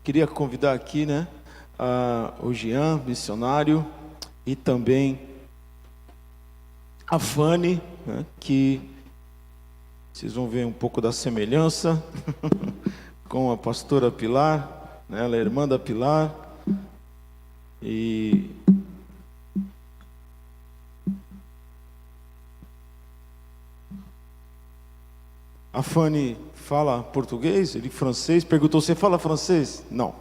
Queria convidar aqui, né, o Jean, missionário, e também a Fanny, né, que vocês vão ver um pouco da semelhança com a pastora Pilar, né, ela é irmã da Pilar, e a Fanny fala português, ele francês, perguntou, você fala francês? Não.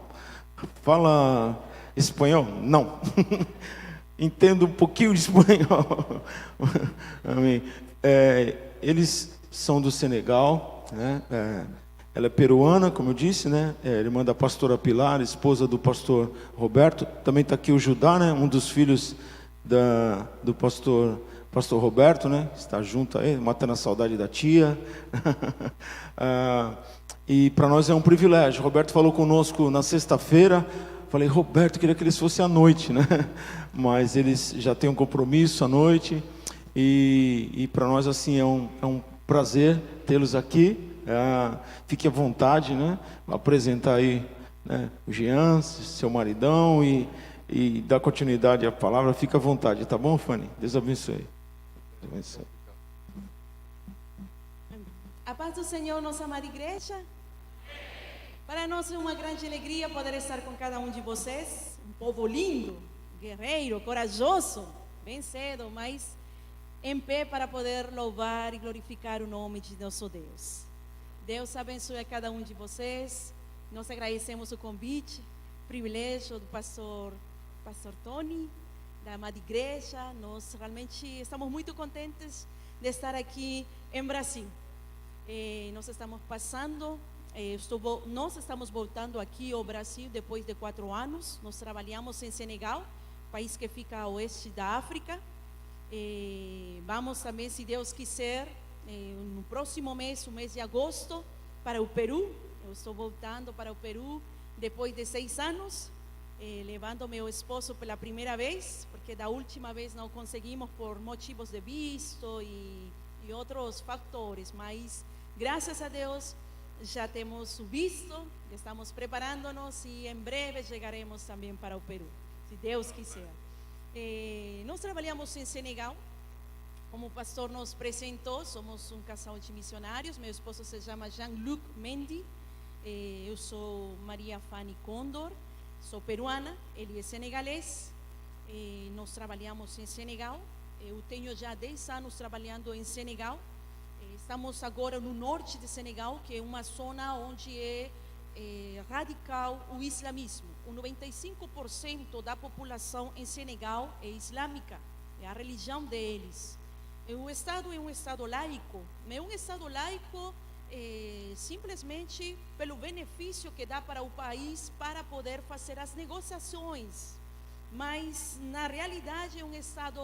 Fala espanhol? Não. Entendo um pouquinho de espanhol. Amém. Eles são do Senegal, né? Ela é peruana, como eu disse, né? É irmã da pastora Pilar, esposa do pastor Roberto. Também está aqui o Judá, né? Um dos filhos do pastor Roberto, né? Está junto aí, matando a saudade da tia. E para nós é um privilégio. Roberto falou conosco na sexta-feira. Falei, Roberto, queria que eles fossem à noite, né? Mas eles já têm um compromisso à noite. E para nós, assim, é um prazer tê-los aqui. Fique à vontade, né? Vou apresentar aí, né, o Jean, seu maridão, e dar continuidade à palavra. Fique à vontade, tá bom, Fanny? Deus abençoe. Deus abençoe. A paz do Senhor, nossa amada igreja. Para nós é uma grande alegria poder estar com cada um de vocês. Um povo lindo, guerreiro, corajoso, bem cedo, mas em pé para poder louvar e glorificar o nome de nosso Deus. Deus abençoe a cada um de vocês. Nós agradecemos o convite, o privilégio do pastor Tony, da amada igreja. Nós realmente estamos muito contentes de estar aqui em Brasil. Nós estamos passando, nós estamos voltando aqui ao Brasil depois de 4 anos. Nós trabalhamos em Senegal, país que fica a oeste da África. Vamos também, se Deus quiser, no próximo mês, o mês de agosto, para o Peru. Eu estou voltando para o Peru depois de 6 anos, levando meu esposo pela primeira vez, porque da última vez não conseguimos por motivos de visto e outros fatores, mas graças a Deus já temos o visto, estamos preparando-nos e em breve chegaremos também para o Peru, se Deus quiser. Nós trabalhamos em Senegal, como o pastor nos apresentou, somos um casal de missionários. Meu esposo se chama Jean-Luc Mendy, eu sou Maria Fanny Condor, sou peruana, ele é senegalês. Nós trabalhamos em Senegal, eu tenho já 10 anos trabalhando em Senegal. Estamos agora no norte de Senegal, que é uma zona onde é radical o islamismo. O 95% da população em Senegal é islâmica, é a religião deles. O Estado é um Estado laico, mas é um Estado laico simplesmente pelo benefício que dá para o país para poder fazer as negociações. Mas na realidade é um Estado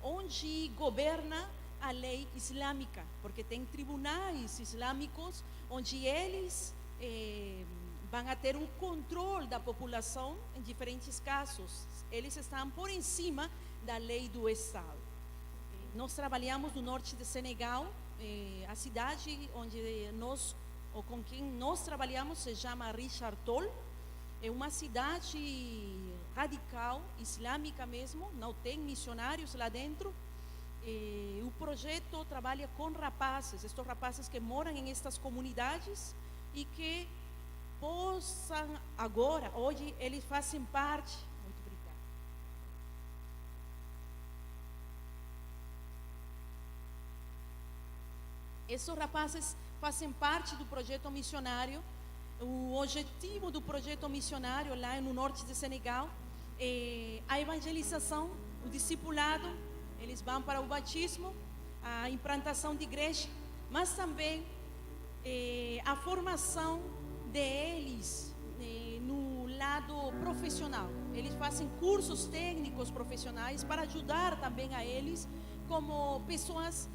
onde governa a lei islâmica, porque tem tribunais islâmicos onde eles vão a ter um controle da população em diferentes casos. Eles estão por em cima da lei do Estado. Nós trabalhamos no norte de Senegal, a cidade onde ou com quem nós trabalhamos se chama Richard Toll. É uma cidade radical, islâmica mesmo, não tem missionários lá dentro. O projeto trabalha com rapazes, estes rapazes que moram em estas comunidades e que possam agora, hoje, eles fazem parte. Muito obrigada. Esses rapazes fazem parte do projeto missionário. O objetivo do projeto missionário lá no norte de Senegal é a evangelização, o discipulado. Eles vão para o batismo, a implantação de igreja, mas também a formação deles no lado profissional. Eles fazem cursos técnicos profissionais para ajudar também a eles como pessoas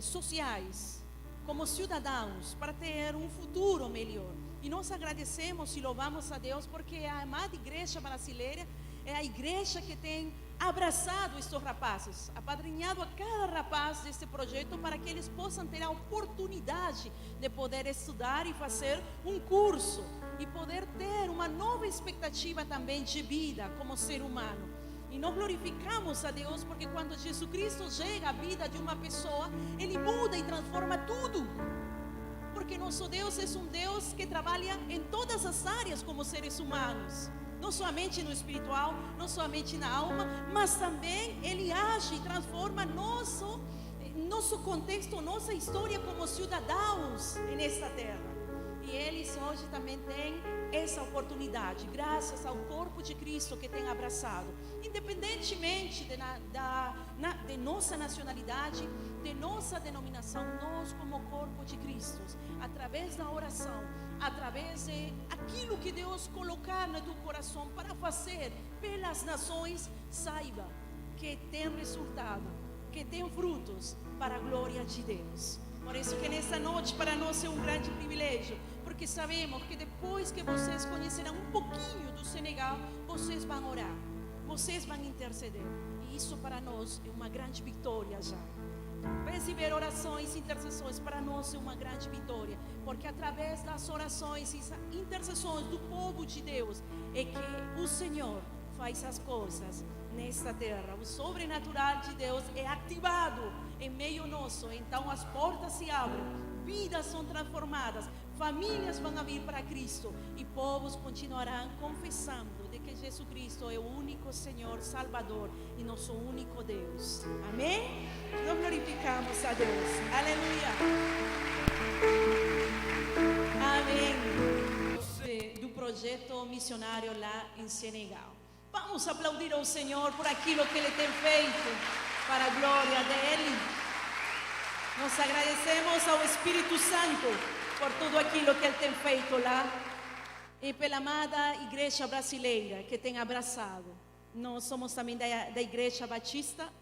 sociais, como cidadãos, para ter um futuro melhor. E nós agradecemos e louvamos a Deus porque a amada igreja brasileira é a igreja que tem abraçado estes rapazes, apadrinhado a cada rapaz deste projeto para que eles possam ter a oportunidade de poder estudar e fazer um curso e poder ter uma nova expectativa também de vida como ser humano. E nós glorificamos a Deus porque quando Jesus Cristo chega à vida de uma pessoa, Ele muda e transforma tudo. Porque nosso Deus é um Deus que trabalha em todas as áreas como seres humanos. Não somente no espiritual, não somente na alma, mas também Ele age e transforma nosso contexto, nossa história como cidadãos nesta terra. E eles hoje também têm essa oportunidade, graças ao corpo de Cristo que tem abraçado. Independentemente de nossa nacionalidade, de nossa denominação, nós como corpo de Cristo, através da oração, através de aquilo que Deus colocar no teu coração para fazer pelas nações, saiba que tem resultado, que tem frutos para a glória de Deus. Por isso que nessa noite para nós é um grande privilégio, porque sabemos que depois que vocês conhecerão um pouquinho do Senegal, vocês vão orar, vocês vão interceder, e isso para nós é uma grande vitória já. Receber orações e intercessões para nós é uma grande vitória, porque através das orações e intercessões do povo de Deus é que o Senhor faz as coisas nesta terra. O sobrenatural de Deus é ativado em meio nosso, então as portas se abrem, vidas são transformadas, famílias vão vir para Cristo e povos continuarão confessando de que Jesus Cristo é o único Senhor Salvador e nosso único Deus. Amém? Nós glorificamos a Deus. Aleluia. Amém. Do projeto missionário lá em Senegal. Vamos aplaudir ao Senhor por aquilo que Ele tem feito para a glória dEle. Nós agradecemos ao Espírito Santo por tudo aquilo que Ele tem feito lá e pela amada igreja brasileira que tem abraçado. Nós somos também da igreja Batista,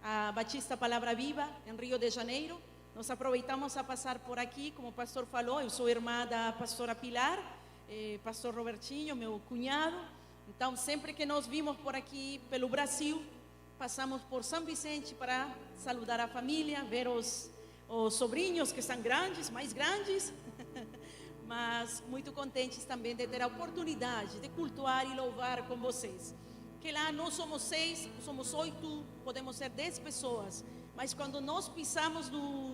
a Batista Palavra Viva, em Rio de Janeiro. Nós aproveitamos a passar por aqui, como o pastor falou, eu sou irmã da pastora Pilar, pastor Robertinho, meu cunhado. Então, sempre que nós vimos por aqui, pelo Brasil, passamos por São Vicente para saludar a família, ver os sobrinhos que são grandes, mais grandes, mas muito contentes também de ter a oportunidade de cultuar e louvar com vocês. Que lá nós somos 6, somos 8, podemos ser 10 pessoas, mas quando nós pisamos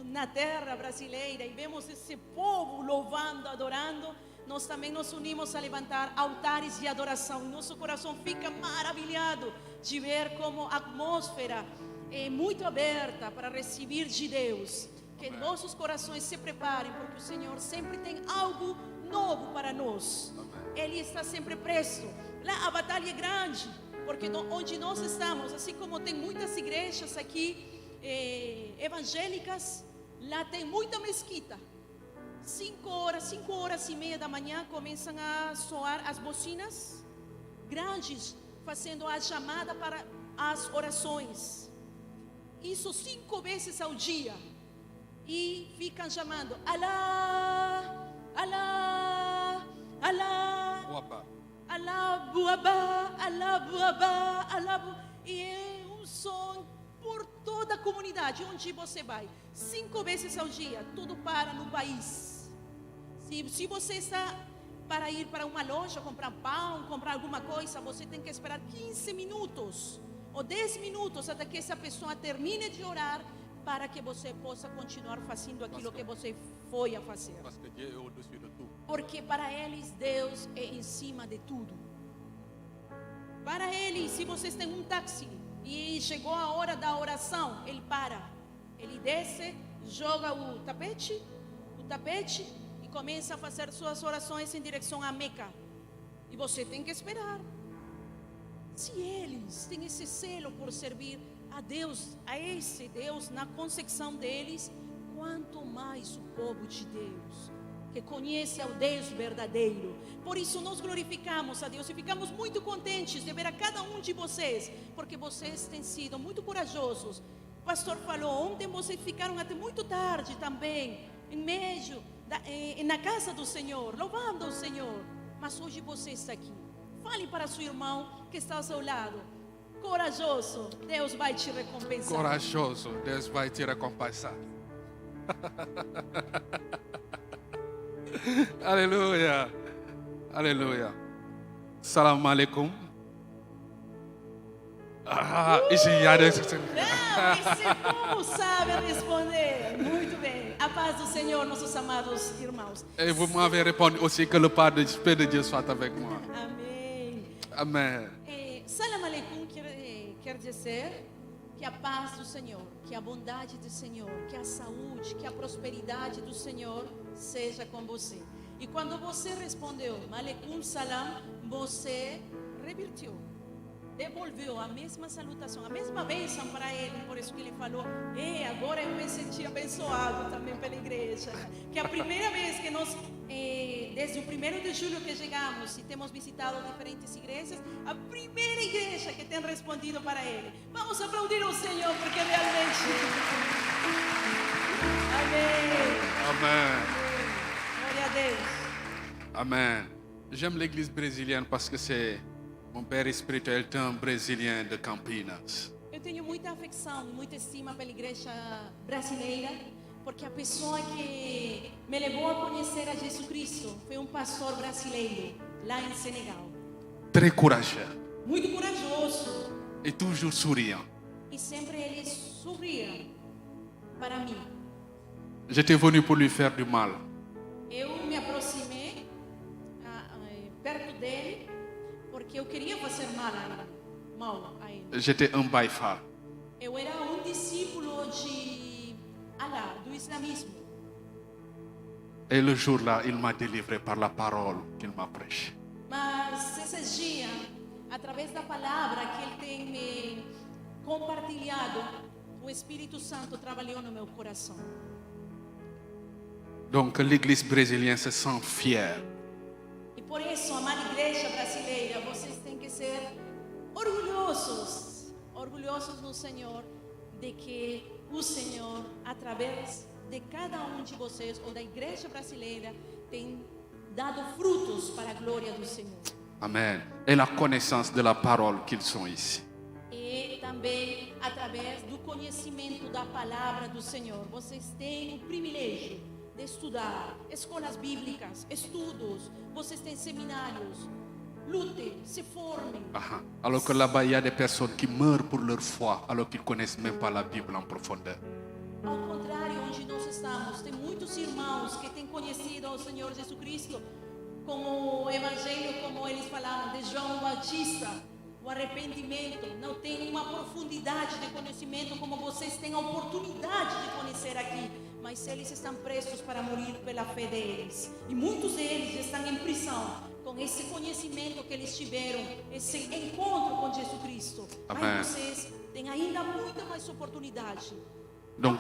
na terra brasileira e vemos esse povo louvando, adorando, nós também nos unimos a levantar altares de adoração. Nosso coração fica maravilhado de ver como a atmosfera é muito aberta para receber de Deus. Que nossos corações se preparem, porque o Senhor sempre tem algo novo para nós. Ele está sempre presto. Lá a batalha é grande, porque onde nós estamos, assim como tem muitas igrejas aqui evangélicas, lá tem muita mesquita. 5 horas e meia da manhã começam a soar as bocinas grandes, fazendo a chamada para as orações. Isso 5 vezes ao dia. E ficam chamando Alá, Alá, Alá, Alá, Buabá, Alá, Buabá, Alá. E é um som por toda a comunidade, onde você vai. 5 vezes ao dia, tudo para no país. Se você está para ir para uma loja, comprar pão, comprar alguma coisa, você tem que esperar 15 minutos ou 10 minutos até que essa pessoa termine de orar, para que você possa continuar fazendo aquilo que você foi a fazer. Porque para eles Deus é em cima de tudo. Para eles, se vocês têm um táxi e chegou a hora da oração, ele para, ele desce, joga o tapete e começa a fazer suas orações em direção a Meca. E você tem que esperar. Se eles têm esse zelo por servir a Deus, a esse Deus na concepção deles, quanto mais o povo de Deus, que conhece ao Deus verdadeiro. Por isso nós glorificamos a Deus e ficamos muito contentes de ver a cada um de vocês, porque vocês têm sido muito corajosos. O pastor falou, ontem vocês ficaram até muito tarde também, na casa do Senhor, louvando o Senhor. Mas hoje você está aqui. Fale para seu irmão que está ao seu lado. corajoso, Deus vai te recompensar. Corajoso, Deus vai te recompensar. Aleluia. Aleluia. Salam alaikum. Não, esse povo sabe responder. Muito bem. A paz do Senhor, nossos amados irmãos. Et vous m'avez répondu aussi que le Père de Dieu soit avec moi. Amém. Amen. Salam aleikum quer dizer que a paz do Senhor, que a bondade do Senhor, que a saúde, que a prosperidade do Senhor seja com você. E quando você respondeu aleikum salam, você revertiu, devolveu a mesma salutação, a mesma bênção para ele. Por isso que ele falou: agora eu me senti abençoado também pela igreja. Que a primeira vez que nós, desde o 1º de julho que chegamos e temos visitado diferentes igrejas, a primeira igreja que tem respondido para ele. Vamos aplaudir o Senhor, porque realmente... Amém. Amen. Glória a Deus. Amen. J'aime l'église brésilienne parce que c'est mon père spirituel est un Brésilien de Campinas. Eu tenho muita afecção, muita estima pela igreja brasileira, porque a pessoa que me levou a conhecer a Jesus Cristo foi um pastor brasileiro lá em Senegal. Très courageux Muito corajoso et toujours souriant. e sempre ele sorria para mim. J'étais venu pour lui faire du mal. Eu me aproximei perto dele porque eu queria fazer mal a ele. J'étais un Baïfa. Eu era um discípulo de Allah, do islamismo. Et le jour-là, il m'a délivré par la parole qu'il m'a prêchée. Mas esses dias, através da palavra que ele tem me compartilhado, o Espírito Santo trabalhou no meu coração. Donc l'église brésilienne se sent fière. E por isso, amada igreja brasileira, vocês têm que ser orgulhosos no Senhor, de que o Senhor, através de cada um de vocês, ou da igreja brasileira, tem dado frutos para a glória do Senhor. Amen. Et la connaissance de la parole qu'ils sont ici. E também, através do conhecimento da palavra do Senhor, vocês têm o privilégio de estudar, escolas bíblicas, estudos, vocês têm seminários, lutem, se formem. Alors que là-bas, il y a des personnes qui meurent pour leur foi, alors qu'ils ne connaissent même pas la Bible en profondeur. Ao contrário, onde nós estamos, tem muitos irmãos que têm conhecido ao Senhor Jesus Cristo como o Evangelho, como eles falaram, de João Batista, o arrependimento, não tem uma profundidade de conhecimento como vocês têm a oportunidade de conhecer aqui, mas eles estão prestos para morrer pela fé deles. E muitos deles estão em prisão com esse conhecimento que eles tiveram, esse encontro com Jesus Cristo. Amém. Mas vocês têm ainda muita mais oportunidade. Donc,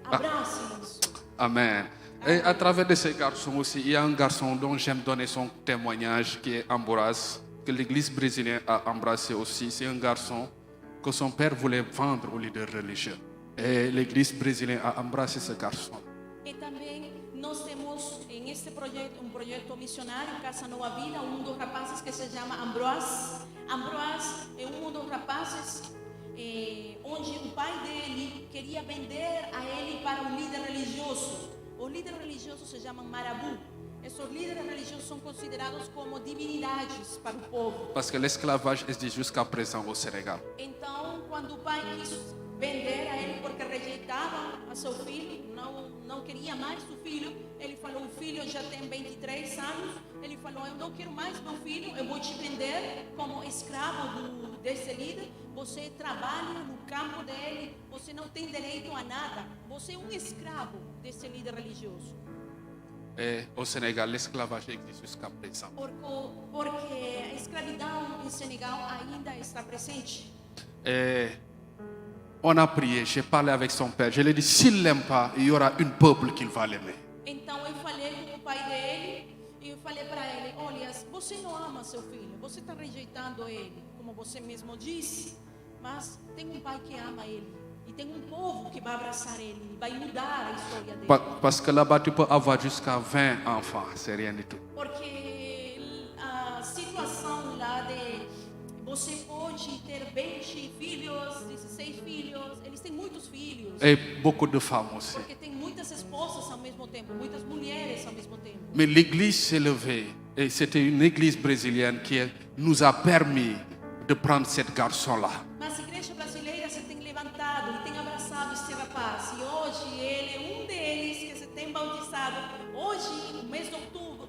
Abracem-nos. Amen. Et à travers de ces garçons aussi, il y a un garçon dont j'aime donner son témoignage qui est Ambroise, que l'église brésilienne a embrassé aussi. C'est un garçon que son père voulait vendre aux leaders religieux. Et l'église brésilienne a embrassé ce garçon. E também nós temos em este projeto, um projeto missionário, Casa Nova Vida, um dos rapazes que se chama Ambroise. Ambroise é um dos rapazes onde o pai dele queria vender a ele para um líder religioso. Os líderes religiosos se chamam marabu. Esses líderes religiosos são considerados como divindades para o povo. Parce que l'esclavage existe jusqu'à présent au Sénégal. Então, quando o pai quis vender a ele porque rejeitava a seu filho, não queria mais o filho, ele falou: o filho já tem 23 anos, ele falou: eu não quero mais meu filho, eu vou te vender como escravo desse líder, você trabalha no campo dele, você não tem direito a nada, você é um escravo desse líder religioso. Et au Sénégal, l'esclavage existe jusqu'à présent. Porque a escravidão em Senegal ainda está presente. Et on a prié, j'ai parlé avec son père. Je lui ai dit, s'il ne l'aime pas, il y aura un peuple qui va l'aimer. Então eu falei com o pai dele e eu falei para ele: olha, você não ama seu filho, você está rejeitando ele, como você mesmo disse, mas tem um pai que ama ele. E tem um povo que vai abraçar ele, vai mudar a história dele. Parce que là-bas, tu peux avoir jusqu'à 20 enfants, c'est rien du tout. Porque a situação lá de Você pode ter 20 filhos, 16 filhos. Eles têm muitos filhos. Et beaucoup de femmes aussi. Porque tem muitas esposas ao mesmo tempo, muitas mulheres ao mesmo tempo. Mais l'église s'est levée et c'était une église brésilienne qui nous a permis de prendre cet garçon-là. Mas a igreja brasileira se tem levantado e tem abraçado este rapaz. E hoje ele é deles que se tem bautizado. Hoje, no mês de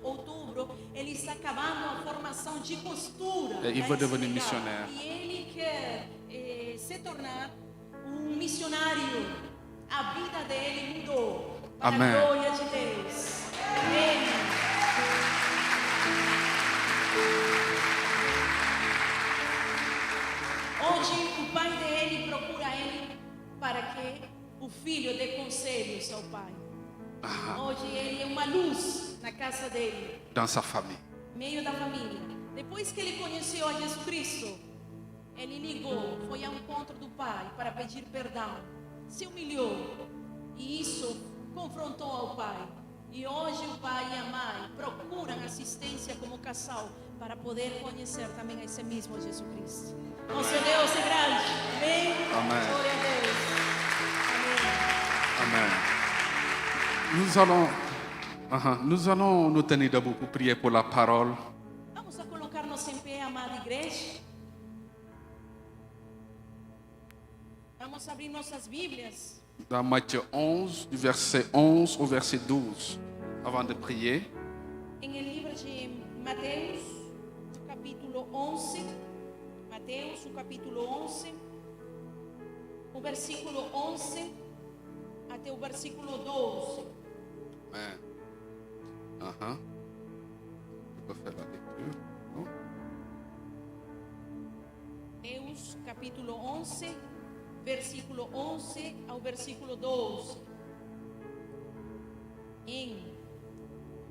outubro, ele está acabando a formação de costura. Il veut devenir missionnaire. E ele quer se tornar missionário. A vida dele mudou. Para Amém. a glória de Deus. Amém. Hoje o pai dele procura ele para que o filho dê conselhos ao pai. Hoje ele é uma luz na casa dele, Dans sa famille. meio da família. Depois que ele conheceu a Jesus Cristo, ele ligou, foi ao encontro do pai para pedir perdão. Se humilhou e isso confrontou ao pai. E hoje o pai e a mãe procuram assistência como casal para poder conhecer também esse mesmo Jesus Cristo. Nosso Deus é grande. Amém? Amém. Glória a Deus. Amen. Nous allons nous tenir debout pour prier pour la parole. Vamos a colocar-nos em pé, amada igreja. Vamos abrir nossas Bíblias. Dans Matthieu 11, du verset 11 au verset 12, avant de prier. Em el livro de Mateus, o capítulo 11. Mateus, o capítulo 11. O versículo 11 até o versículo 12. Amen. Tu peux faire la lecture, non? Mateus, capítulo 11, versículo 11 ao versículo 12.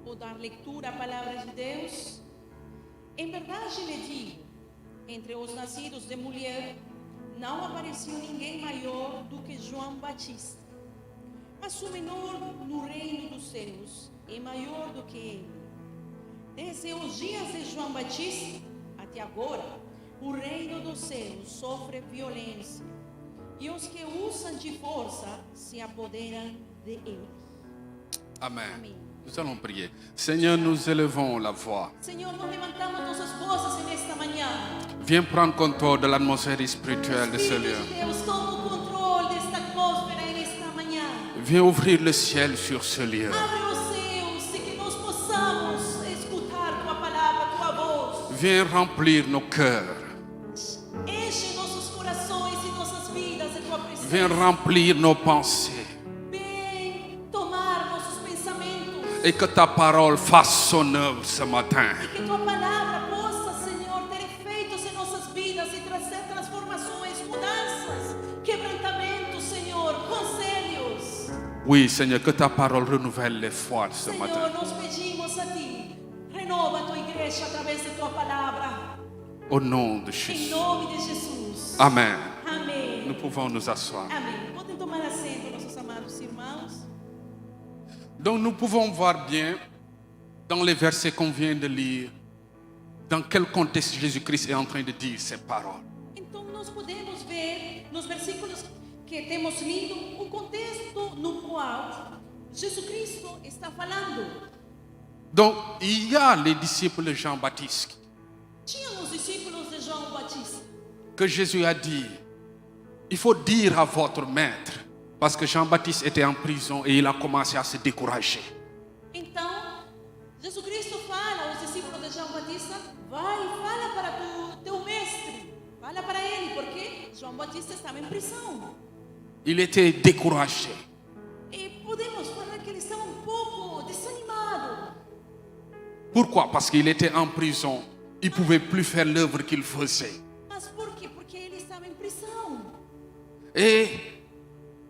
Vou dar leitura à palavra de Deus. Em verdade lhe digo, entre os nascidos de mulher, não apareceu ninguém maior do que João Batista. Mas o menor no reino dos céus é maior do que ele. Desde os dias de João Batista até agora, o reino dos céus sofre violência, e os que usam de força se apoderam de ele. Amen. Amém. Nous allons prier. Seigneur, nous élevons la voix. Senhor, nós levantamos nossas vozes nesta manhã. Viens prendre contrôle de l'atmosphère spirituelle de ce Espírito lieu. de Deus, toma o controle desta atmosfera nesta manhã. Viens ouvrir le ciel sur ce lieu. Abre os céus e que nós possamos escutar tua palavra, tua voz. Viens remplir nos cœurs. Enche nossos corações e nossas vidas de tua presença. Viens remplir nos pensées. Vem tomar nossos pensamentos. Et que ta parole fasse son œuvre ce matin. E que tua palavra possa, Senhor, ter efeitos em nossas vidas e trazer transformações, mudanças, quebrantamentos, Senhor, conselhos. Oui, Seigneur, que ta parole renouvelle les foi ce Senhor, matin. nós pedimos a Ti, renova a Tua igreja através de Tua palavra. Au nom de Em Jésus. nome de Jesus. Amen. Amém. Nous pouvons nous asseoir. Amém. Podem tomar assento, nossos amados irmãos. Donc nous pouvons voir bien dans les versets qu'on vient de lire, dans quel contexte Jésus-Christ est en train de dire ces paroles. Então, nós podemos ver nos versículos que temos lido o contexto no qual Jesus Cristo está falando. Donc il y a les disciples de Jean-Baptiste Tinha os discípulos de João Batista. que Jésus a dit, il faut dire à votre maître, parce que Jean-Baptiste était en prison et il a commencé à se décourager. Então, Jesus Cristo fala aos discípulos de João Batista: vai e fala para teu mestre, fala para ele, porque João Batista estava em prisão. Il était découragé. E podemos falar que ele estava um pouco desanimado. Pourquoi? Parce qu'il était en prison. Il ne pouvait plus faire l'œuvre qu'il faisait. Mas por quê? Porque ele estava em prisão. Et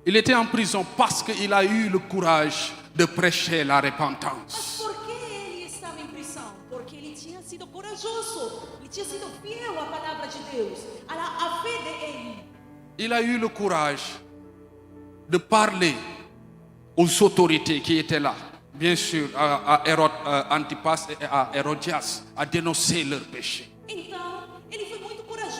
il était en prison parce qu'il a eu le courage de prêcher la Mas repentance. por que ele estava em prisão? Porque ele tinha sido corajoso, ele tinha sido fiel à palavra de Deus, à fé dele. Il a eu le courage de parler aux autorités qui étaient là. Bien sûr, à Antipas et à Hérodias, à dénoncer leurs péchés. Então, ele foi muito corajoso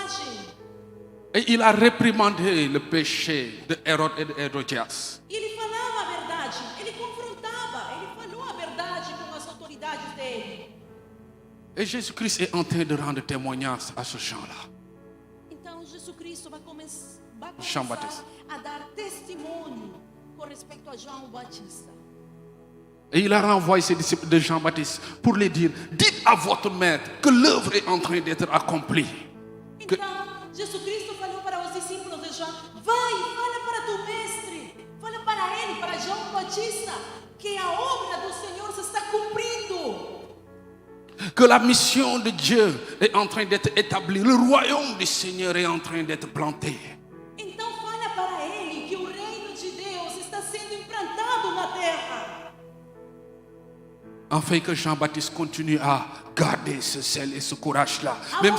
mensagem. Et il a réprimandé le péché de Hérode et de Hérodias. E ele falava a verdade, ele confrontava, ele falou a verdade com as autoridades dele. Et Jésus-Christ est en train de rendre témoignage à ce gens-là. Então Jesus Cristo vai João começar Batista. a dar testemunho com respeito a João Batista. Et il a renvoyé ses disciples de Jean-Baptiste pour les dire, dites à votre maître que l'œuvre est en train d'être accomplie. Que- Então, Jesus Cristo falou para os discípulos de João: vai, fala para tu mestre, fala para ele, para João Batista, que a obra do Senhor se está cumprindo. Que la mission de Dieu est en train d'être établie. Le royaume du Seigneur est en train d'être planté. Então, fala para ele que o reino de Deus está sendo implantado na terra. Afin que Jean-Baptiste continue à garder ce zèle et ce courage-là. Même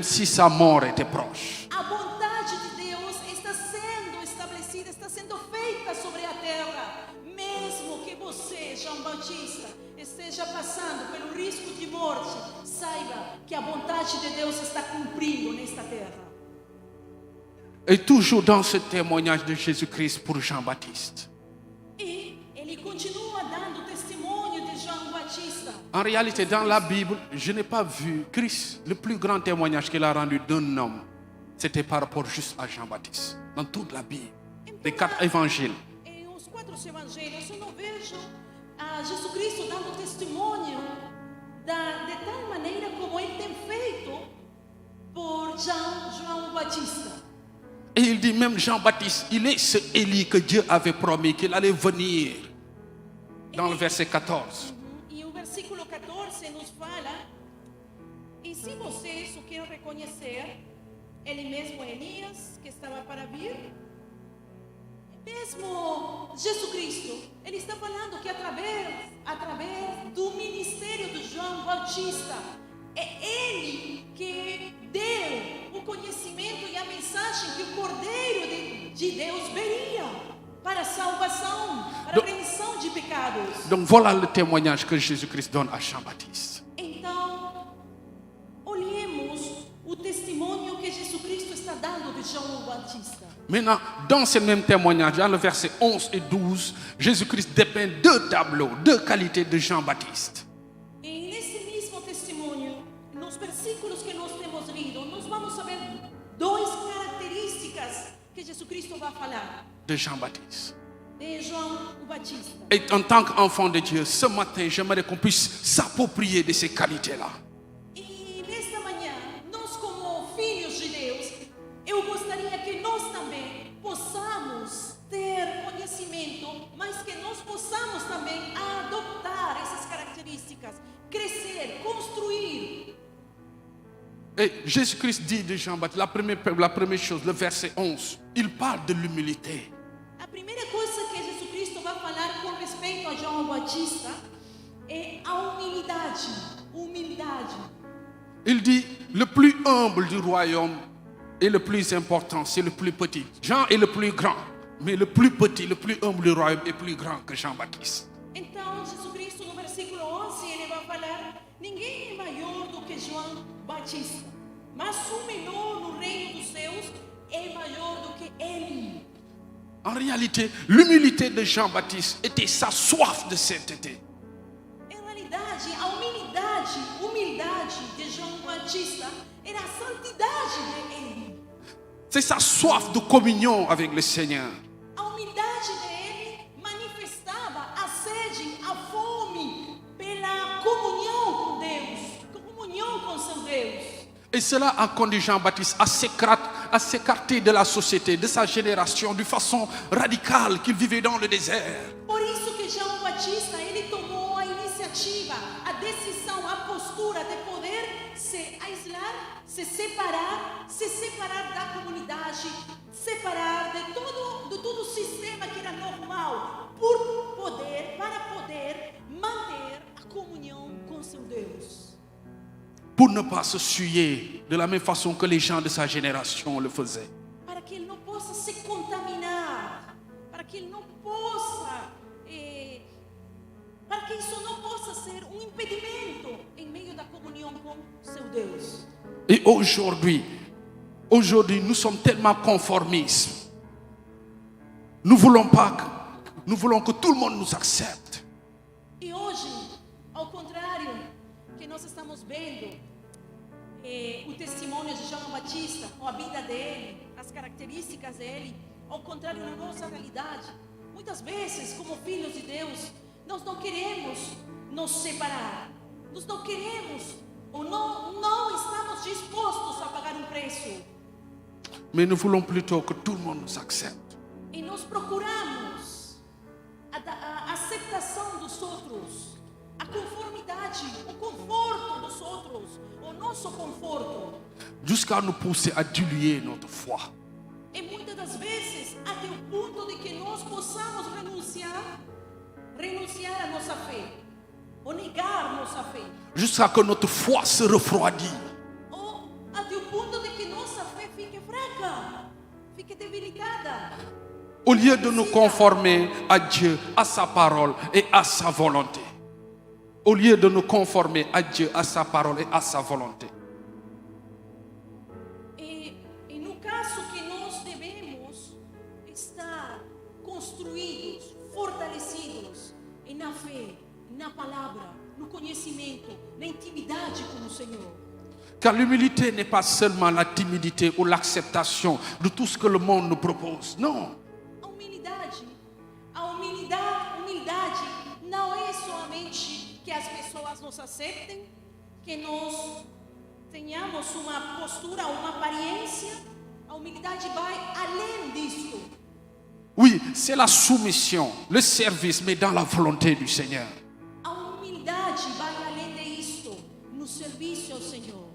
si sa mort était proche. A vontade de Deus está sendo estabelecida, está sendo feita sobre a terra. Mesmo que você, João Batista, esteja passando pelo risco de morte, saiba que a vontade de Deus está cumprindo nesta terra. Et toujours dans ce témoignage de Jésus-Christ pour Jean-Baptiste. E ele continua dando testemunho de João Batista. En réalité, dans la Bible, je n'ai pas vu Christ, le plus grand témoignage qu'il a rendu d'un homme, c'était par rapport juste à Jean-Baptiste. Dans toute la Bible, les 4 évangiles. Em os 4 evangelhos, eu não vejo a Jesus Cristo dando testemunho de tal maneira como ele tem feito por João Batista. Et il dit même Jean-Baptiste, il est ce Élie que Dieu avait promis qu'il allait venir. Dans le verset 14. E o versículo 14 nos fala: e se vocês o querem reconhecer, ele mesmo Elias, que estava para vir, mesmo Jesus Cristo, ele está falando que através do ministério de João Batista, é ele que deu o conhecimento e a mensagem que o Cordeiro de Deus veria para a salvação, para a remissão de pecados. Donc voilà le témoignage que Jésus-Christ donne à Jean-Baptiste. Então, olhemos o testemunho que Jesus Cristo está dando de João Batista. Maintenant, dans ce même témoignage, dans le verset 11 et 12, Jésus-Christ dépeint 2 tableaux, 2 qualités de Jean-Baptiste. E nesse mesmo testemunho, nos versículos que nós temos lido, nós vamos saber 2 características que Jesus Cristo vai falar De Jean-Baptiste. de João Batista. Et en tant qu'enfant de Dieu, ce matin, j'aimerais qu'on puisse s'approprier de ces qualités-là. E nesta manhã, nós como filhos de Deus, eu gostaria que nós também possamos ter conhecimento, mas que nós possamos também adotar essas características, crescer, construir. Et Jésus-Christ dit de Jean-Baptiste, la première chose, le verset 11, il parle de l'humilité. A primeira coisa que Jesus Cristo vai falar com respeito a João Batista é a humildade. Humildade. Il dit, le plus humble du royaume et le plus important, c'est le plus petit. Jean est le plus grand, mais le plus petit, le plus humble du royaume est plus grand que Jean-Baptiste. Então, Jesus Cristo, no versículo 11, ele vai falar: ninguém é maior do que João Batista, mas o menor no reino dos céus é maior do que ele. En réalité, l'humilité de Jean-Baptiste était sa soif de sainteté. Em realidade, a humildade de João Batista era a santidade dele. C'est sa soif de communion avec le Seigneur. A humildade dele manifestava a sede, a fome pela comunhão com Deus, comunhão com seu Deus. Et cela a conduit Jean-Baptiste à s'écarter de la société, de sa génération, de façon radicale qu'il vivait dans le désert. Por isso que João Batista, ele tomou a iniciativa, a decisão, a postura de poder se aislar, se separar da comunidade, separar de todo o sistema que era normal, para poder manter a comunhão com seu Deus. Pour ne pas se souiller de la même façon que les gens de sa génération le faisaient. Para que ele não possa se contaminar, para que ele não possa, para que isso não possa ser um impedimento em meio da comunhão com seu Deus. Et aujourd'hui, nous sommes tellement conformistes. Nous voulons que tout le monde nous accepte. E hoje, ao contrário, que nós estamos vendo o testemunho de João Batista, a vida dele, as características dele, ao contrário na nossa realidade, muitas vezes, como filhos de Deus, nós não queremos nos separar, nós não queremos ou não estamos dispostos a pagar um preço. Mais nous voulons plutôt que tout le monde nous accepte. E nós procuramos a aceitação dos outros, a conformidade, o conforto dos outros, o nosso conforto. Jusqu'à nous pousser à diluer notre foi. E muitas das vezes até o ponto de que nós possamos renunciar à nossa fé, ou negar nossa fé. Jusqu'à que notre foi se refroidisse. Ou até o ponto de que nossa fé fique fraca, fique debilitada. Au lieu de nous conformer à Dieu, à sa parole et à sa volonté. Au lieu de nous conformer à Dieu, à sa parole et à sa volonté. E no caso que nós devemos estar construídos, fortalecidos na fé, na palavra, no conhecimento, na intimidade com o Senhor. Car l'humilité n'est pas seulement la timidité ou l'acceptation de tout ce que le monde nous propose. Non. A humildade não é somente que as pessoas nos aceitem, que nós tenhamos uma postura, uma aparência. A humildade vai além disso. Oui, c'est la soumission, le service, mais dans la volonté du Seigneur. A humildade vai além disso, no serviço ao Senhor.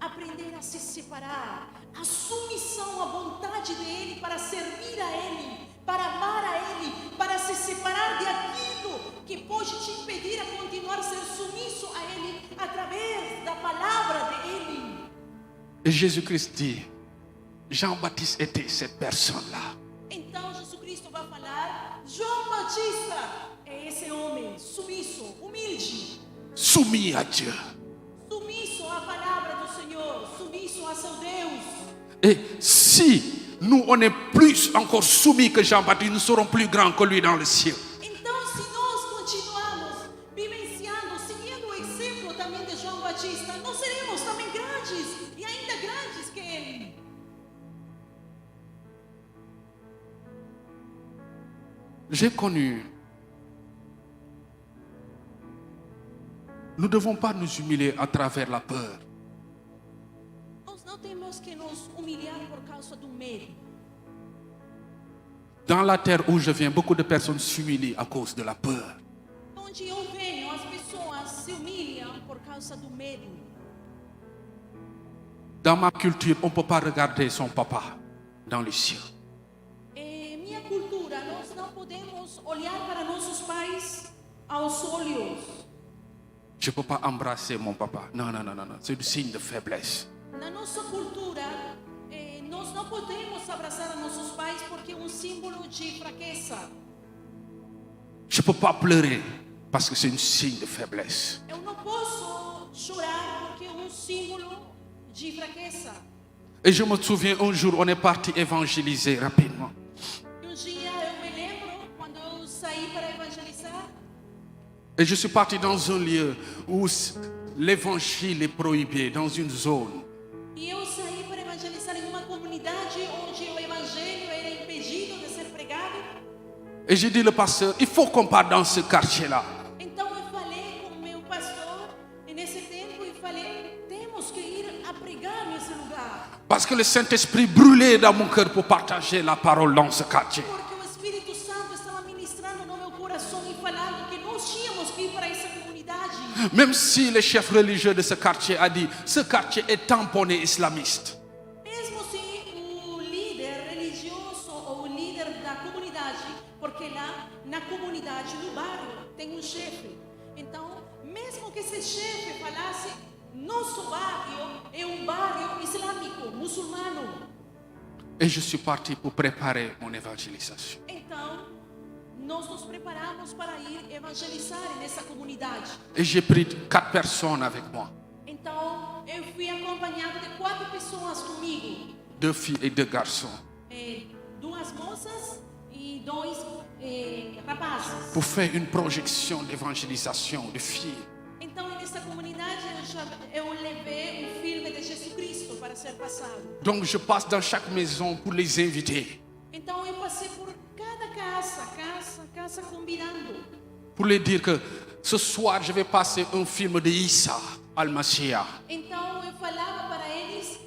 Aprender a se separar, a submissão à vontade dEle para servir a Ele, para amar a Ele, para se separar de aquilo que pode te impedir a continuar a ser submisso a Ele através da palavra dEle. Et Jésus-Christ dit, Jean-Baptiste était cette personne-là. Então Jesus Cristo vai falar, João Batista é esse homem submisso, humilde, Soumis à Dieu. submisso à palavra do Senhor, submisso a seu Deus. Et si nous, on est plus encore soumis que Jean-Baptiste, nous serons plus grands que lui dans le ciel. Então, se nós continuarmos vivenciando, seguindo o exemplo também de João Batista, nós seremos também grandes e ainda grandes que ele. J'ai connu. Nous ne devons pas nous humilier à travers la peur. Nós não temos que nos humilhar por causa do medo. Dans la terre où je viens, beaucoup de personnes s'humilient à cause de la peur. Onde eu venho, as pessoas se humilham por causa do medo. Dans ma culture, on ne peut pas regarder son papa dans les cieux. Minha cultura, nós não podemos olhar para nossos pais aos olhos. Je ne peux pas embrasser mon papa. Non, non, non, non, non. C'est du signe de faiblesse. Na nossa cultura, nós não podemos abraçar a nossos pais porque é símbolo de fraqueza. Je ne peux pas pleurer parce que c'est un signe de faiblesse. Eu não posso chorar porque é símbolo de fraqueza. Et je me souviens un jour, on est parti évangéliser rapidement. Dia eu me lembro quando eu saí para evangelizar. Et je suis parti dans un lieu où l'évangile est prohibé, dans une zone. E eu saí para evangelizar em uma comunidade onde o evangelho era impedido de ser pregado. Et j'ai dit au pasteur, il faut qu'on parte dans ce quartier-là. Então eu falei com o meu pastor e nesse tempo eu falei, temos que ir a pregar nesse lugar. Parce que le Saint-Esprit brûlait dans mon cœur pour partager la parole dans ce quartier. Porque o Espírito Santo estava ministrando no meu coração e falando que nós tínhamos que ir para essa comunidade. Même si le chef religieux de ce quartier a dit, ce quartier est tamponné islamiste. Mesmo se o líder religioso ou o líder da comunidade, porque lá na comunidade, no bairro, tem chefe. Então, mesmo que esse chefe falasse, nosso bairro é bairro islâmico, muçulmano. Et je suis parti pour préparer mon évangélisation. Então, nós nos preparamos para ir evangelizar nessa comunidade. Et j'ai pris 4 personnes avec moi. Então, eu fui acompanhado de 4 pessoas comigo. 2 filles et 2 garçons. 2 moças e 2 rapazes. Pour faire une projection d'évangélisation de filles. Então, nessa comunidade, eu levei um filme de Jesus Cristo para ser passado. Donc je passe dans chaque maison pour les inviter. Então, eu passei por cada casa convidando. Pour les dire que ce soir, je vais passer un film de Issa Al-Mashiach. Então, eu falava para eles,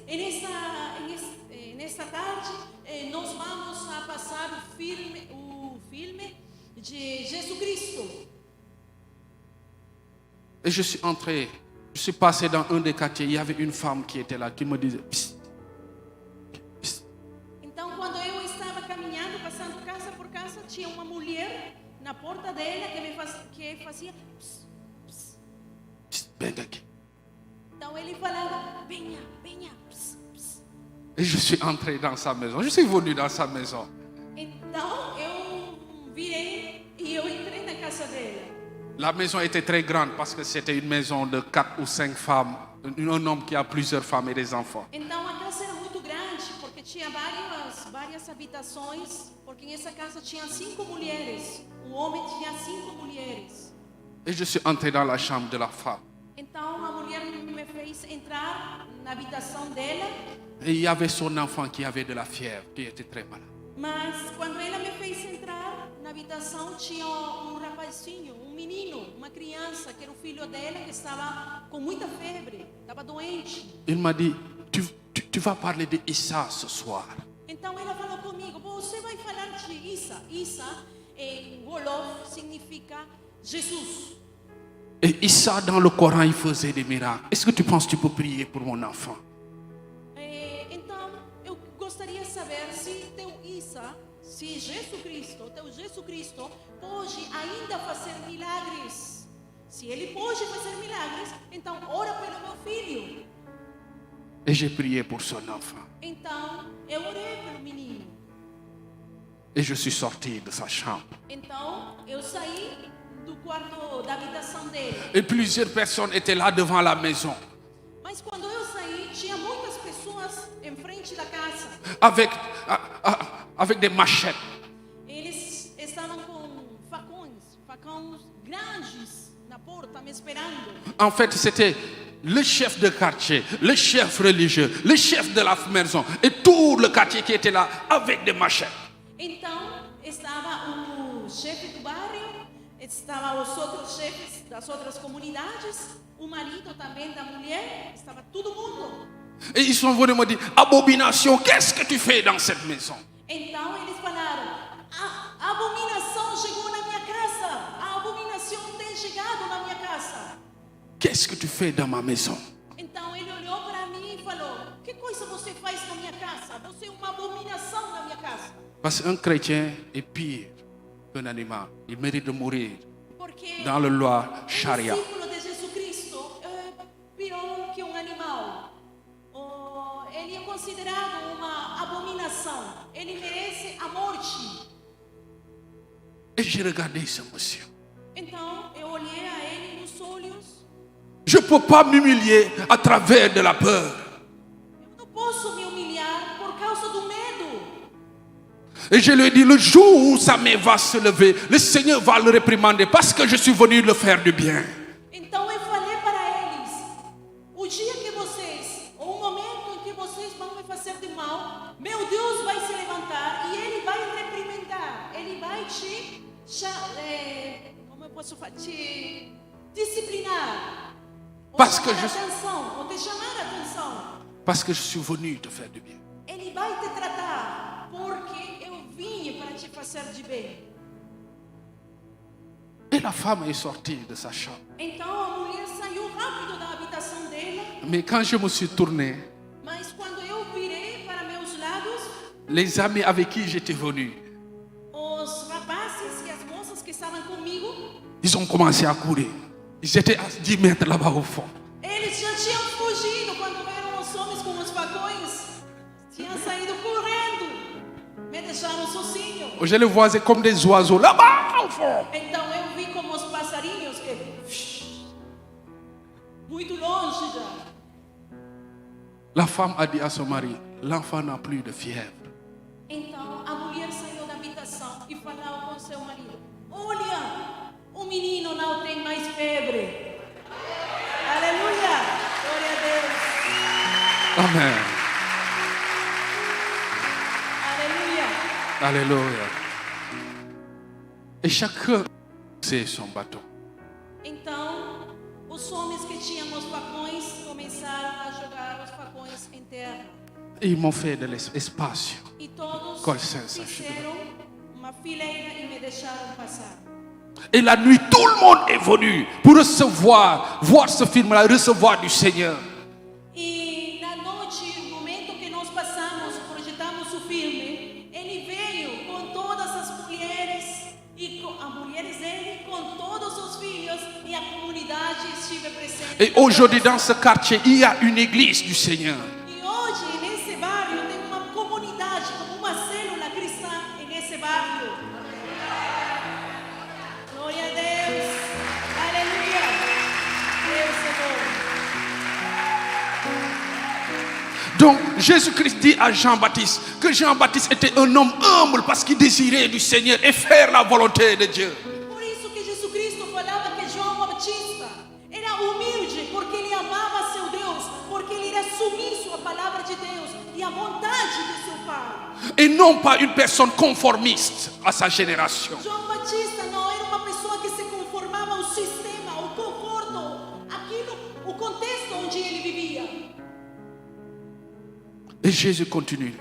nessa tarde, nós vamos a passar o filme de Jesus Cristo. Et je suis passé dans un des quartiers, il y avait une femme qui était là, qui me disait, psst, psst. Então, quando eu estava caminhando, passando casa por casa, tinha uma mulher na porta dela que fazia psst, psst. Psst, venga aqui. Então, ele falava, venha, psst, psst. Et je suis entré dans sa maison, je suis venu dans sa maison. Então, eu virei e eu entrei na casa dela. La maison était très grande parce que c'était une maison de 4 ou 5 femmes, un homme qui a plusieurs femmes et des enfants. Então a casa era muito grande porque tinha várias habitações, porque nessa casa tinha 5 mulheres. O homem tinha 5 mulheres. Et je suis entré dans la chambre de la femme. Então a mulher me fez entrar na habitação dela. Et il y avait son enfant qui avait de la fièvre, qui était très malade. Mas quando ela me fez entrar na habitação tinha rapazinho, menino, uma criança que era o filho dela que estava com muita febre, estava doente. Il m'a dit, tu vas parler de Issa ce soir. Então ela falou comigo, você vai falar de Issa. Issa em Wolof significa Jesus. Et Issa dans le Coran il faisait des miracles. Est-ce que tu penses que tu peux prier pour mon enfant? Então eu gostaria de saber se teu Issa, se teu Jesus Cristo pode ainda fazer milagres. Se ele pode fazer milagres, então ora pelo meu filho. Et j'ai prié pour son enfant. Então eu orei pelo menino. Et je suis sorti de sa chambre. Então eu saí do quarto da habitação dele. Et plusieurs personnes étaient là devant la maison. Mas quando eu saí, tinha muitas pessoas em frente da casa. Avec des machettes. Eles estavam com facões grandes na porta me esperando. En fait, c'était le chef de quartier, le chef religieux, le chef de la maison et tout le quartier qui était là avec des machettes. Então, estava o chefe do bairro, estavam os outros chefes das outras comunidades, o marido também da mulher, estava todo mundo. Et ils sont venus me dire, abomination, qu'est-ce que tu fais dans cette maison? Então eles falaram, a abominação chegou na minha casa, a abominação tem chegado na minha casa. Qu'est-ce que tu fais dans ma maison? Então ele olhou para mim e falou, que coisa você faz na minha casa? Você é uma abominação na minha casa. Parce qu'un chrétien est pire qu'un animal. Il mérite de mourir Porque dans la loi charia. o discípulo de Jesus Cristo é pior que um animal. Ele é considerado uma abominação. Ele merece a morte. Et j'ai regardé ce monsieur. Então eu olhei a ele nos olhos. Je ne peux pas m'humilier à travers de la peur. Eu não posso me humilhar por causa do medo. Et je lui ai dit, le jour où sa main va se lever, le Seigneur va le réprimander parce que je suis venu le faire du bien. Então eu falei para eles, o dia que vocês, ou o momento em que vocês vão me fazer de mal, meu Deus vai se levantar e Ele vai reprimandar, Ele vai te disciplinar, ou Parce que chamar atenção, ou te chamar a atenção. Parce que je suis venu te faire du bien. Ele vai te tratar, porque eu vim para te fazer de bem. Et la femme est sortie de sa chambre. Então a mulher saiu rápido da habitação dela, Mais quand je me suis tourné, mas quando eu virei para meus lados, les amis avec qui j'étais venu, os rapazes e as moças que estavam comigo, ils ont commencé à courir. Ils étaient à 10 mètres là-bas au fond. eles já tinham fugido quando viram os homens com os facões. Tinham saído correndo. Me deixaram sozinho. Je les voyais comme des oiseaux là-bas au fond. Então eu vi como os passarinhos que muito longe já. La femme a dit à son mari, l'enfant n'a plus de fièvre. Então a mulher saiu da habitação e falou com seu marido: olha, o menino não tem mais febre. Aleluia! Glória a Deus! Amen. Aleluia! Alléluia. Et chacun sait son bâton. Então, os homens que tinham os facões começaram a jogar os facões em terra. Et ils m'ont fait de l'espace. E todos Com licença, fizeram uma fileira e me deixaram passar. Et la nuit, tout le monde est venu pour recevoir, voir ce film-là, recevoir du Seigneur. E na noite, no momento que nós passamos, projetamos o filme, ele veio com todas as mulheres e com as mulheres dele, com todos os filhos e a comunidade estive presente. Et aujourd'hui, dans ce quartier, il y a une église du Seigneur. E hoje, nesse bairro, tem uma comunidade, como uma célula cristã nesse bairro. Glória a Deus. Aleluia. Deus é bom. Donc, Jésus-Christ dit à Jean-Baptiste que Jean-Baptiste était un homme humble parce qu'il désirait du Seigneur et faire la volonté de Dieu. Por isso que Jesus Cristo falava que João Batista era humilde, porque ele amava seu Deus, porque ele era submisso à palavra de Deus e à vontade de seu Pai. Et non pas une personne conformiste à sa génération. João Batista não era uma pessoa que se conformava ao sistema, ao conforto, aquilo, o contexto onde ele vivia. Et Jésus continue.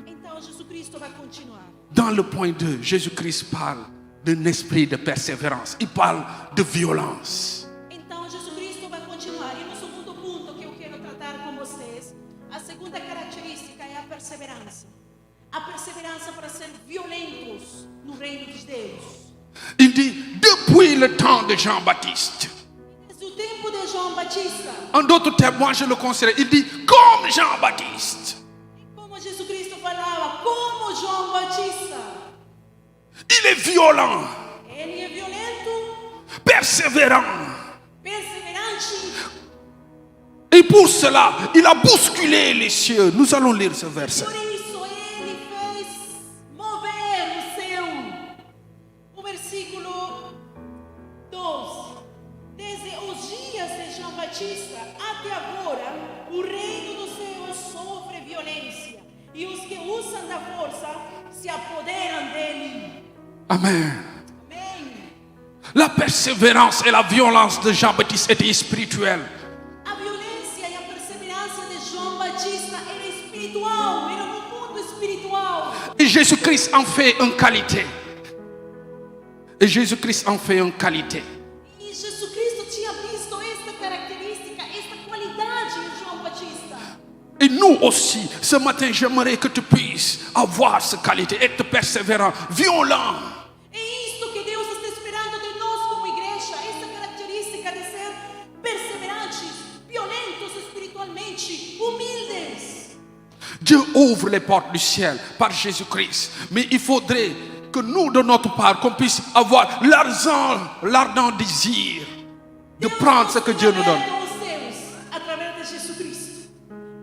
Então Jesus Cristo vai continuar. Dans le point 2, Jésus-Christ parle d'un esprit de persévérance. Il parle de violence. Então Jesus Cristo vai continuar. E no segundo ponto que eu quero tratar com vocês, a segunda característica é a perseverança. A perseverança para ser violentos no reino de Deus. Il dit, depuis le temps de Jean-Baptiste. Desde o tempo de João Batista, En d'autres termes, moi je le considère, il dit, comme Jean-Baptiste. como Jesus Cristo falava, como João Batista, Il est violent, ele é violento, persévérant. perseverante. Et pour cela, il a bousculé les cieux. Nous allons lire ce verset. Por isso ele fez mover o céu. O versículo 12. Desde os dias de João Batista até agora, o reino dos céus sofre violência, e os que usam da força se apoderam dele. Amen. Amém. La persévérance et la violence de Jean-Baptiste étaient spirituelles. A violência e a perseverança de João Batista era espiritual, era no mundo espiritual. Et Jésus-Christ en fait une qualité. Et Jésus-Christ en fait une qualité. E Jesus Cristo tinha visto esta característica, esta qualidade em João Batista. Et nous aussi, ce matin, j'aimerais que tu puisses avoir cette qualité, être persévérant, violent. É isto que Deus está esperando de nós como igreja, esta característica de ser perseverantes, violentos espiritualmente, humildes. Dieu ouvre les portes du ciel par Jésus-Christ. Mais il faudrait que nous, de notre part, qu'on puisse avoir l'ardent désir de prendre ce que Dieu nous donne. Aberto os céus através de Jesus Cristo.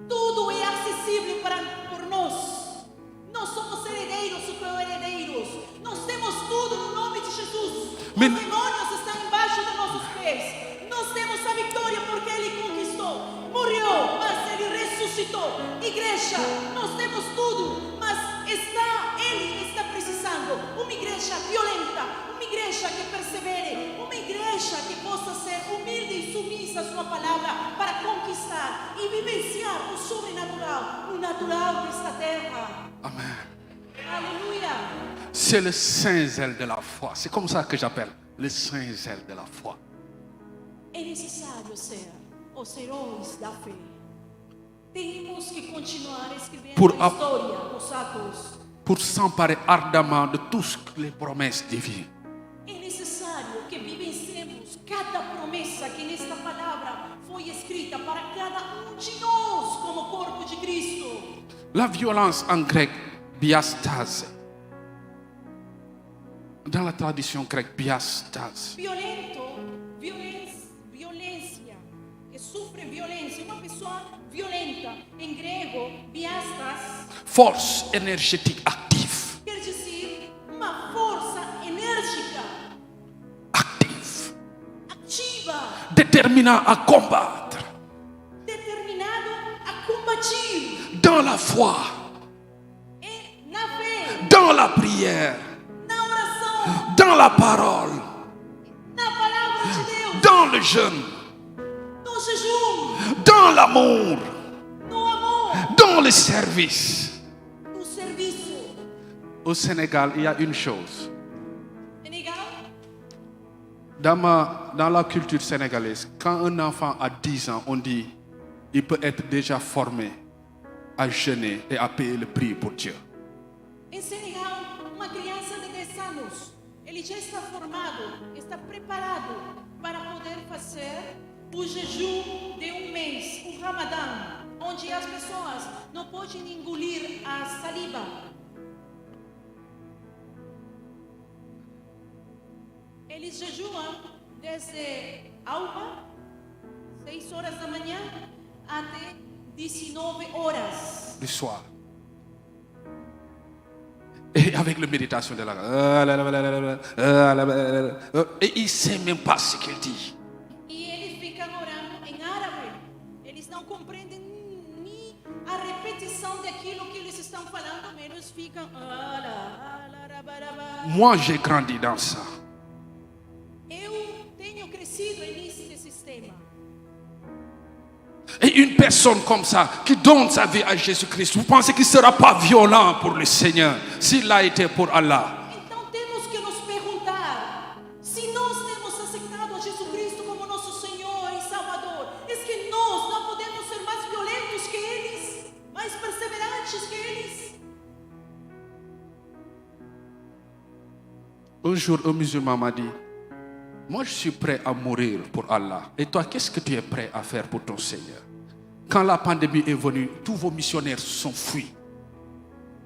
Tudo é acessível por nós. Nós somos herdeiros ou co-herdeiros. Nós temos tudo no nome de Jesus. Os Men- demônios estão embaixo de nossos pés. Nós temos a vitória porque Ele conquistou. Morreu, mas Ele ressuscitou. Igreja, nós temos tudo, mas Ele está precisando uma igreja violenta, uma igreja que persevere, uma igreja que possa ser humilde e submissa à sua palavra para conquistar e vivenciar o sobrenatural, o natural desta terra. Amen. Aleluia! C'est le saint zèle de la foi. C'est comme ça que j'appelle le saint zèle de la foi. É necessário ser os heróis da fé. Temos que continuar escrevendo Por a a- história dos atos. Pour s'emparer ardemment de toutes les promesses divines. É necessário que vivenciemos cada promessa que nesta palavra foi escrita para cada de nós como corpo de Cristo. La violence en grec, biastase. Dans la tradition grecque, biastase. Violento, violência, que sofre violência, uma pessoa violenta. Em force énergétique active. quer dizer uma força enérgica, Active. ativa, Déterminant à combattre. determinado a combater Dans la foi. e na fé, Dans la prière. na oração, Dans la parole. na palavra de Deus, Dans le jeûne. no jejum, Dans l'amour. no amor, Dans le service. no serviço. Au Sénégal, il y a une chose. Senegal, Dans la culture sénégalaise, quand un enfant a 10 ans, on dit il peut être déjà formé à jeûner et à payer le prix pour Dieu. em Senegal, uma criança de 10 anos, ele já está formado, está preparado para poder fazer o jejum de um mês, o Ramadã, onde as pessoas não podem engolir a saliva. Eles jejuam desde alba, 6 horas da manhã, até 19 horas. Du soir. Et avec la méditation de et il ne sait même pas ce qu'il dit. E eles ficam orando em árabe. Eles não compreendem nem a repetição daquilo que eles estão falando, mas eles ficam. Moi, j'ai grandi dans ça. Eu tenho crescido nesse sistema. Et une personne comme ça, qui donne sa vie à Jésus-Christ, vous pensez qu'il ne sera pas violent pour le Seigneur s'il l'a été pour Allah? Então temos que nos perguntar se nós temos aceitado a Jesus Cristo como nosso Senhor e Salvador. É que nós não podemos ser mais violentos que eles, mais perseverantes que eles. Un jour, un musulman m'a dit, moi je suis prêt à mourir pour Allah. Et toi, qu'est-ce que tu es prêt à faire pour ton Seigneur? Quand la pandémie est venue, tous vos missionnaires se sont fuis.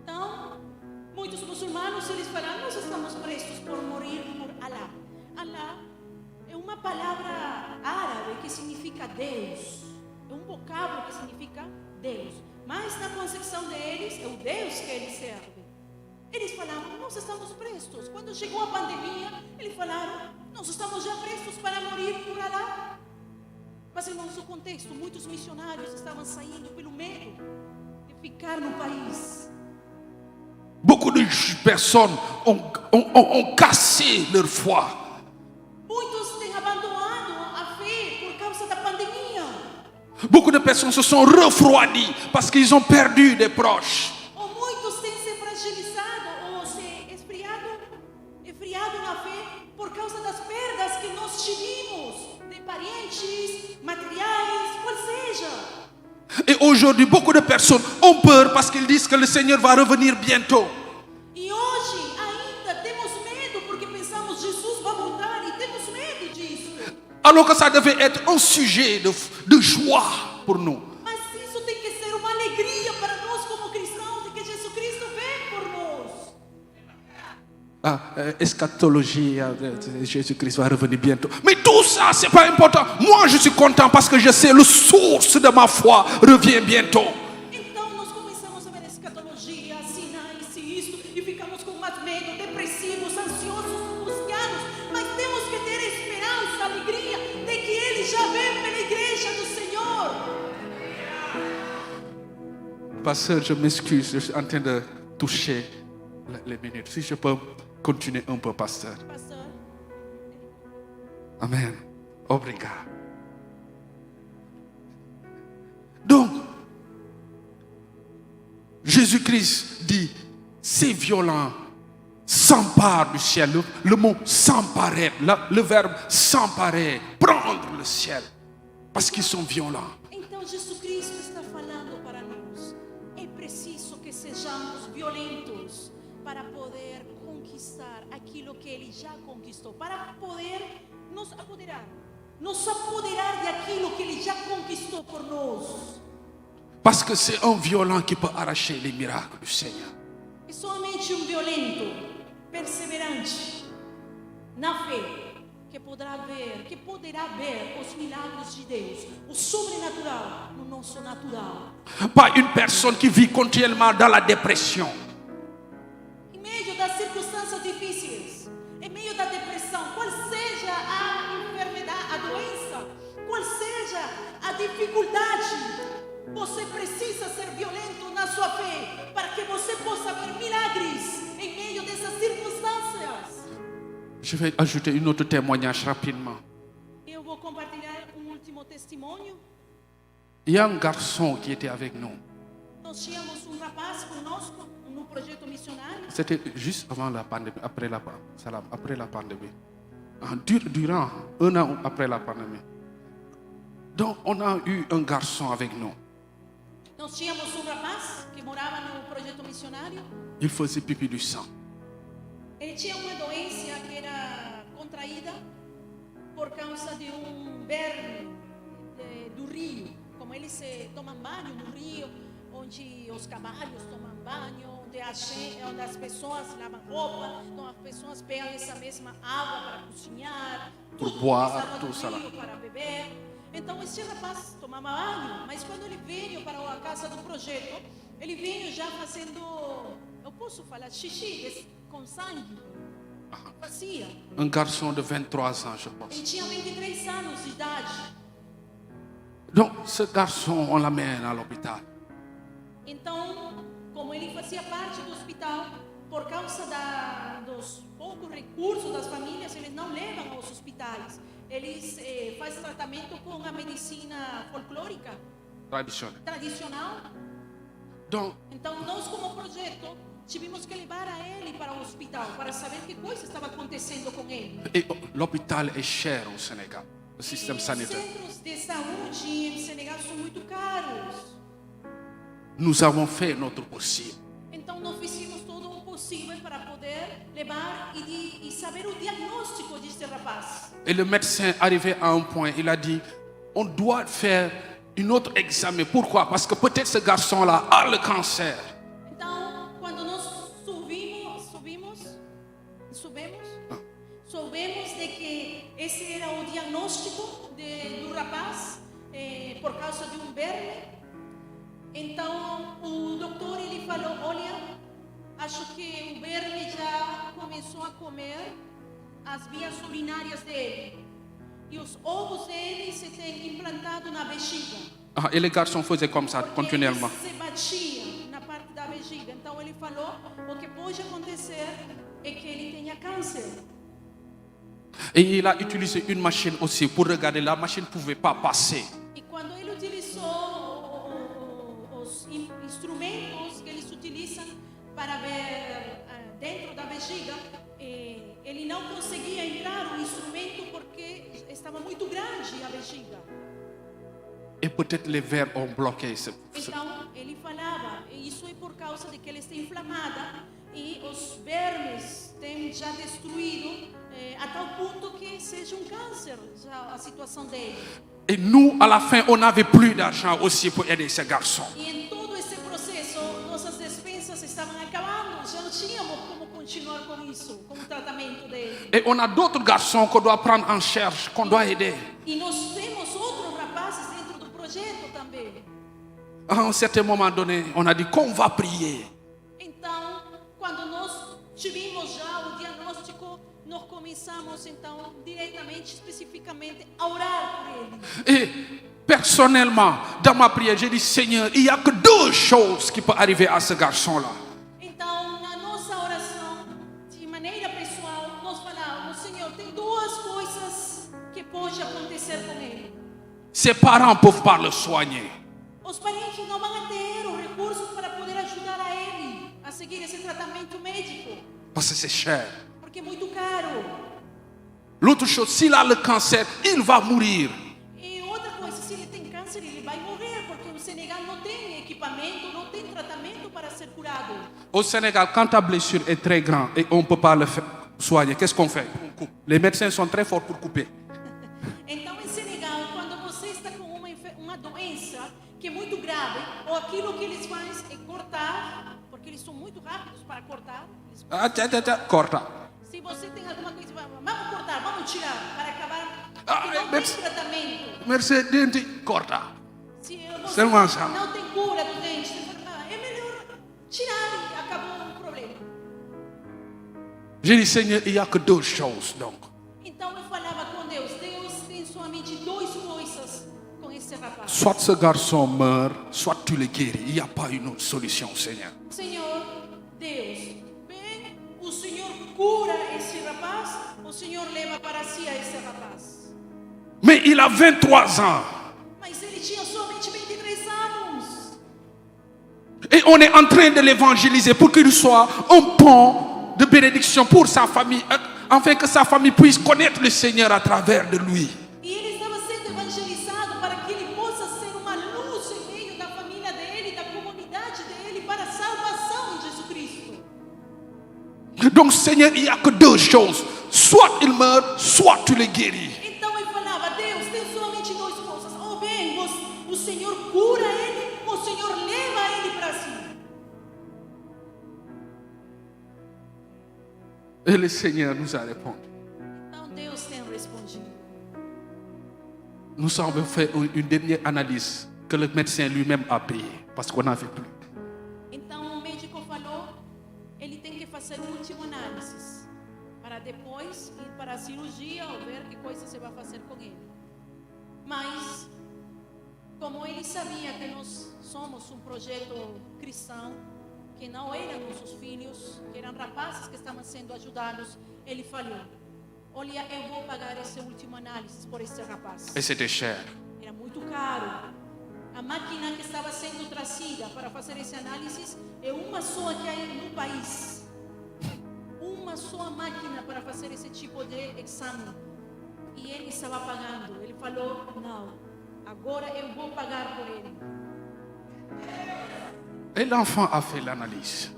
Então, muitos muçulmanos eles falam, nós estamos prestos por morrer por Allah. Allah é uma palavra árabe que significa Deus. É um vocábulo que significa Deus. Mas na concepção deles, é o Deus que eles servem. Eles falaram, nós estamos prestos. Quando chegou a pandemia, eles falaram, nós estamos já prestos para morrer por Allah. Mas em nosso contexto, muitos missionários estavam saindo pelo medo de ficar no país. Beaucoup de personnes ont cassé leur foi. Muitos têm abandonado a fé por causa da pandemia. Beaucoup de personnes se sont refroidies parce qu'ils ont perdu des proches. Ou muitos têm se fragilizado ou se esfriado na fé por causa das perdas que nós tivemos de parentes, materiais, qual seja. Et aujourd'hui, beaucoup de personnes ont peur parce qu'ils disent que le Seigneur va revenir bientôt. E hoje ainda temos medo porque pensamos Jesus vai voltar e temos medo disso. Alors que ça devait être un sujet de joie pour nous. Mas isso tem que ser uma alegria para nós como cristãos de que Jesus Cristo vem por nós. Eschatologie, Jésus-Christ va revenir bientôt. Mais tout ça, c'est pas important. Moi, je suis content parce que je sais le source de ma foi revient bientôt. Então nós começamos a ver escatologia, sinais e isto, e ficamos com mais medo, depressivos, ansiosos, angustiados. Mas temos que ter esperança, alegria de que Ele já vem pela igreja do Senhor. Pasteur, je m'excuse, je suis en train de toucher les minutes. Si je peux continuer un peu, pasteur. Pastor, Amen. Obrigado. Donc, Jésus-Christ dit, ces violents s'emparent du ciel. Le mot s'emparer, le verbe s'emparer, prendre le ciel, parce qu'ils sont violents. então Jesus Cristo está falando para nós. É preciso que sejamos violentos para poder conquistar aquilo que Ele já conquistou, para poder nos apoderar de aquilo que Ele já conquistou por nós. Parce que c'est un violent qui peut arracher les miracles du Seigneur. É somente violento, perseverante, na fé, que poderá ver os milagres de Deus, o sobrenatural no nosso natural. Pas une personne qui vit continuellement dans la dépression. Em meio das circunstâncias difíceis, em meio da depressão, qual seja a enfermidade, a doença, qual seja a dificuldade, você precisa ser violento na sua fé para que você possa ver milagres em meio dessas circunstâncias. Je vais ajouter un autre témoignage rapidement. Eu vou compartilhar último testemunho. Il y a un garçon qui était avec nous. Nós tínhamos rapaz conosco no projeto missionário. C'était juste avant la pandémie, après la pandémie. Durant un an après la pandémie. Donc, on a eu un garçon avec nous. Nós tínhamos rapaz que morava no projeto missionário. Il faisait pipi du sang. Ele tinha uma doença que era contraída por causa de verme do rio. Como eles se tomam banho no rio, onde os cavalos tomam banho, onde as pessoas lavam roupa, então as pessoas pegam essa mesma água para cozinhar, Pour boire, tudo tout ça là. para beber. Então esse rapaz tomava banho, mas quando ele veio para a casa do projeto, ele veio já fazendo, eu posso falar, xixi com sangue. Fazia. Un garçon de 23 ans, je pense. Ele tinha 23 anos de idade. Donc, ce garçon, on l'amène à l'hôpital. Então, como ele fazia parte do hospital, por causa dos poucos recursos das famílias, eles não levam aos hospitais. Eles fazem tratamento com a medicina folclórica, tradicional. Donc, Então, nós como projeto, tivemos que levar a ele para o hospital, para saber que coisa estava acontecendo com ele. et l'hôpital est cher au Sénégal, le système Os sanitaire. centros de saúde em Senegal são muito caros. Nous avons fait notre possible. Então, nós fizemos todo o possível para poder levar e saber o diagnóstico deste rapaz. Et le médecin arrivé à un point, il a dit, on doit faire un autre examen. Pourquoi? Parce que peut-être ce garçon-là a le cancer. Então, quando nós soubemos de que esse era o diagnóstico do rapaz por causa de verme. Então, o doutor ele falou, olha, acho que o verme já começou a comer as vias urinárias dele. E os ovos dele se têm implantado na bexiga. Et les garçons faisaient comme ça, continuellement. Ele se batia na parte da bexiga. Então ele falou, o que pode acontecer é que ele tenha câncer. Et il a utilisé une machine aussi pour regarder. La machine ne pouvait pas passer. E quando ele utilizou os instrumentos que eles utilizam para ver dentro da bexiga, ele não conseguia entrar o instrumento porque estava muito grande a bexiga. Et peut-être les vers ont bloqué. Então ele falava, isso é por causa de que ela está inflamada e os vermes têm já destruído a tal ponto que seja câncer já a situação dele. Et nous, à la fin, on n'avait plus d'argent aussi pour aider ces garçons. E em todo esse processo, nossas despesas estavam acabando, já não tínhamos como continuar com isso, com o tratamento dele. Et on a d'autres garçons qu'on doit prendre en charge, qu'on doit aider. E nós temos outros rapazes dentro do projeto também. À un certain moment donné, on a dit qu'on va prier. Então, quando nós tivemos já o diagnóstico, nós começamos então diretamente, especificamente, a orar por ele. Et personnellement, dans ma prière, j'ai dit, Seigneur, il n'y a que deux choses qui peuvent arriver à ce garçon-là. Então, na nossa oração, de maneira pessoal, nós falávamos, Senhor, tem duas coisas que pode acontecer com ele. Ses parents ne peuvent pas le soigner. Os parentes não vão ter os recursos para poder ajudar a ele a seguir esse tratamento médico, Parce que c'est cher. porque é muito caro. L'autre chose, s'il a le cancer, il va mourir. E outra coisa, se ele tem câncer, ele vai morrer, porque o Senegal não tem equipamento, não tem tratamento para ser curado. Au Sénégal, quand ta blessure est très grande et on ne peut pas le soigner, qu'est-ce qu'on fait? On coupe. Les médecins sont très forts pour couper. Então, em Senegal, quando você está com uma doença que é muito grave, ou aquilo que eles fazem é cortar, porque eles são muito rápidos para cortar. Ah, corta. Se você tem alguma coisa, vamos cortar, vamos tirar, para acabar. Ah, Se não mas- tem tratamento, Merci, dente, corta. se você Seulement ça. não tem cura do dente, você fala, é melhor tirar e acabou o problema. J'ai dit, Seigneur, il n'y a que deux choses, donc. Então eu falava com Deus, Deus tem somente duas coisas com esse rapaz. Soit ce garçon meurt, soit tu le guéris. Il n'y a pas une autre solution, Seigneur. Senhor, Deus, bem, o Senhor cura esse rapaz, o Senhor leva para si a esse rapaz. Mais il a 23 ans. Mas ele tinha somente 23 anos. Et on est en train de l'évangéliser pour qu'il soit un pont de bénédiction pour sa famille, afin que sa famille puisse connaître le Seigneur à travers de lui. E ele estava sendo evangelizado para que ele possa ser uma luz em meio da família dele, da comunidade dele, para a salvação em Jesus Cristo. Donc, Seigneur, il n'y a que deux choses. Soit il meurt, soit tu le guéris. Então ele falava, Deus, tem somente duas coisas. Ou bem, o Senhor cura ele, ou o Senhor leva ele para si. Et le Seigneur nous a répondu. Então Deus tem respondido. Nous avons fait une dernière analyse que le médecin lui-même a payée parce qu'on n'avait plus. Então o médico falou, ele tem que fazer o último análise para depois ir para a cirurgia ou ver que coisa se vai fazer com ele. Mas como ele sabia que nós somos um projeto cristão, que não eram nossos filhos, que eram rapazes que estavam sendo ajudados, ele falou: olha, eu vou pagar esse último análise por esse rapaz. Et c'était cher. Era muito caro. A máquina que estava sendo trazida para fazer esse análise é uma só que há no país. Uma só máquina para fazer esse tipo de exame. E ele estava pagando. Ele falou: não, agora eu vou pagar por ele. Et l'enfant a fait l'analyse.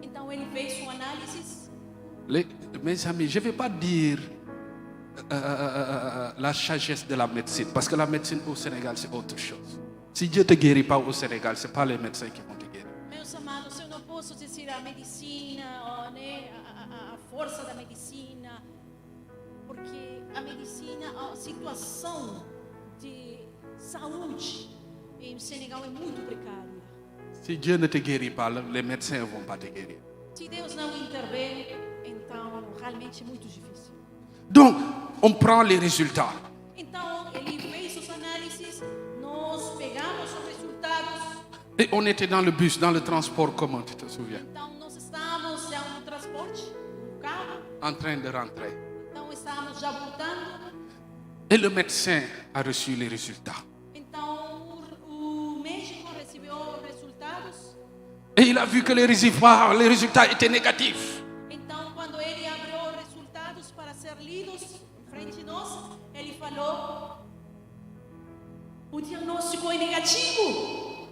Então ele fez sua análise. Mes amis, je ne vais pas dire la sagesse de la médecine, parce que la médecine au Sénégal, c'est autre chose. Si Dieu ne te guérit pas au Sénégal, ce n'est pas les médecins qui vont te guérir. Meus amados, eu não posso dizer a medicina, ó, né, a força da medicina, porque a medicina, a situação de saúde em Senegal é muito precária. Si Dieu ne te guérit pas, les médecins ne vont pas te guérir. Se Deus não intervém, então realmente é muito difícil. Donc, on prend les résultats. Então ele fez as análises, nós pegamos os resultados. Et on était dans le bus, dans le transport commun, tu te souviens, Então nós estávamos no transporte, no carro. en train de rentrer. Então estávamos já voltando. Et le médecin a reçu les résultats. Então o médico recebeu os resultados. Et il a vu que les résultats étaient négatifs. Então quando ele abriu os resultados para ser lidos em frente de nós, ele falou: o diagnóstico é negativo.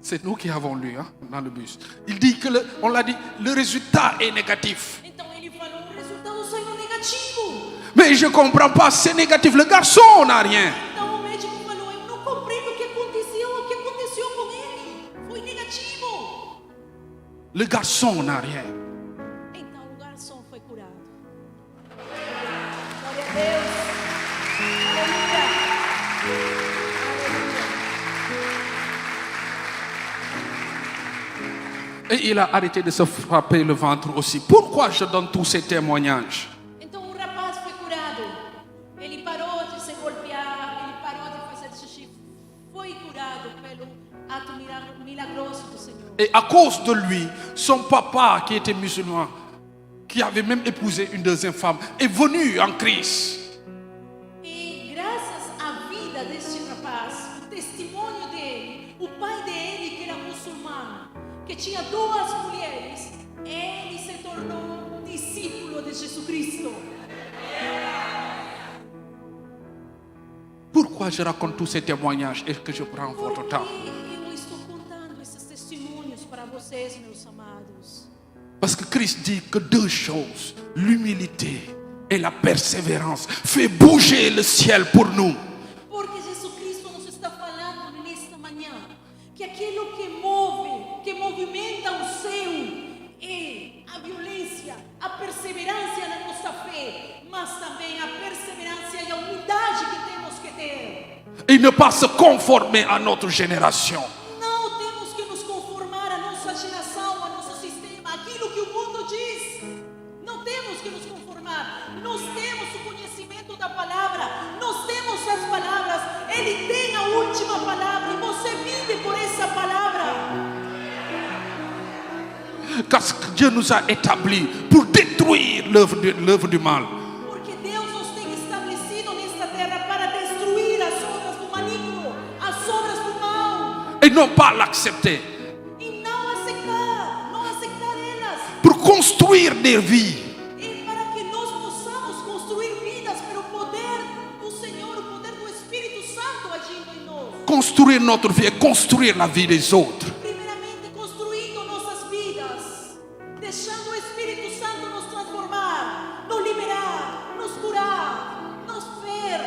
C'est nous qui avons lu dans le bus. Il dit que, on l'a dit, le résultat est négatif. Então ele falou: o resultado saiu negativo. Mais je ne comprends pas, c'est négatif. Le garçon n'a rien. Então o médico falou: eu não compreendo o que aconteceu com ele. Foi negativo. Le garçon n'a rien. Então o garçom foi curado. Glória a Deus. Aleluia. Et il a arrêté de se frapper le ventre aussi. Pourquoi je donne tous ces témoignages? Então o rapaz foi curado. Ele parou de se golpear, ele parou de fazer xixi. Foi curado pelo ato milagroso do Senhor. Et à cause de lui, son papa, qui était musulman, qui avait même épousé une deuxième femme, est venu en Christ. E graças à vida deste rapaz, o testemunho dele, o pai dele que era muçulmano, que tinha duas mulheres, ele se tornou discípulo de Jesus Cristo. Pourquoi je raconte tous ces témoignages et que je prends Por votre que temps? eu estou contando esses testemunhos para vocês, meus amados? Parce que Christ dit que deux choses, l'humilité et la persévérance, fait bouger le ciel pour nous. Porque Jesus Cristo nos está falando nesta manhã que aquilo que move, que movimenta o céu é a violência, a perseverança na nossa fé, mas também a perseverança e a unidade que temos que ter. Et ne pas se conformer à notre génération. Não temos que nos conformar à nossa geração, ao nosso sistema, aquilo que o mundo diz. Não temos que nos conformar. Nós temos o conhecimento da palavra, nós temos as palavras. Ele tem a última palavra e você vive por essa palavra. Parce que Dieu nous a établis pour détruire l'œuvre du mal. Porque Deus nos tem estabelecido nesta terra para destruir as obras do maligno, as obras do mal. Et non pas l'accepter. E não aceitar elas. Pour construire des vies. E para que nós possamos construir vidas pelo poder do Senhor, o poder do Espírito Santo agindo em nós. Construire notre vie et construire la vie des autres. Primeiramente construindo nossas vidas, deixando o Espírito Santo nos transformar, nos liberar, nos curar, nos ver,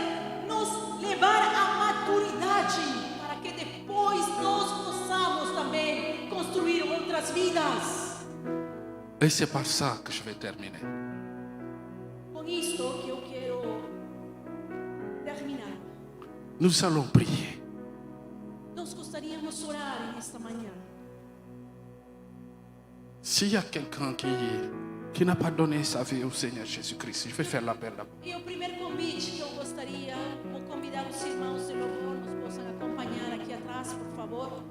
nos levar à maturidade, para que depois nós possamos também construir outras vidas. Et c'est par ça que je vais terminer. Com isto que eu quero terminar. Nous allons prier. Nós gostaríamos orar nesta manhã. S'il y a quelqu'un qui n'a pas donné sa vie au Seigneur Jésus-Christ, je vais faire l'appel d'abord. E o primeiro convite que eu gostaria, vou convidar os irmãos de louvor, nos possam acompanhar aqui atrás, por favor.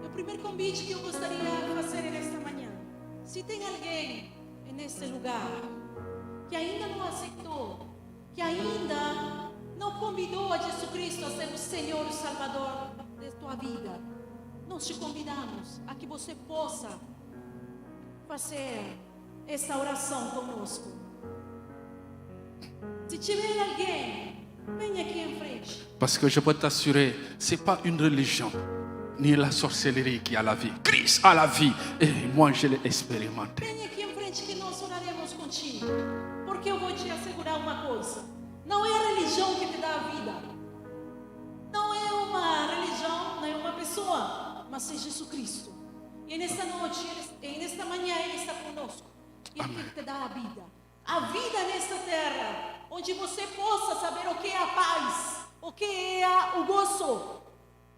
E o primeiro convite que eu gostaria de fazer nesta manhã. Se tem alguém nesse lugar que ainda não aceitou, que ainda não convidou a Jesus Cristo a ser o Senhor e o Salvador de tua vida, nós te convidamos a que você possa fazer esta oração conosco. Se tiver alguém, venha aqui em frente. Parce que je peux t'assurer, ce n'est pas une religion, ni la sorcellerie qui a la vie. Christ a la vie, et moi je l'ai expérimenté. Venha aqui em frente que nós oraremos contigo. Porque eu vou te assegurar uma coisa. Não é a religião que te dá a vida. Não é uma religião, não é uma pessoa, mas é Jesus Cristo. E nesta noite, e nesta manhã Ele está conosco. E Ele te dá a vida. A vida nesta terra, onde você possa saber o que é a paz, o que é o gozo,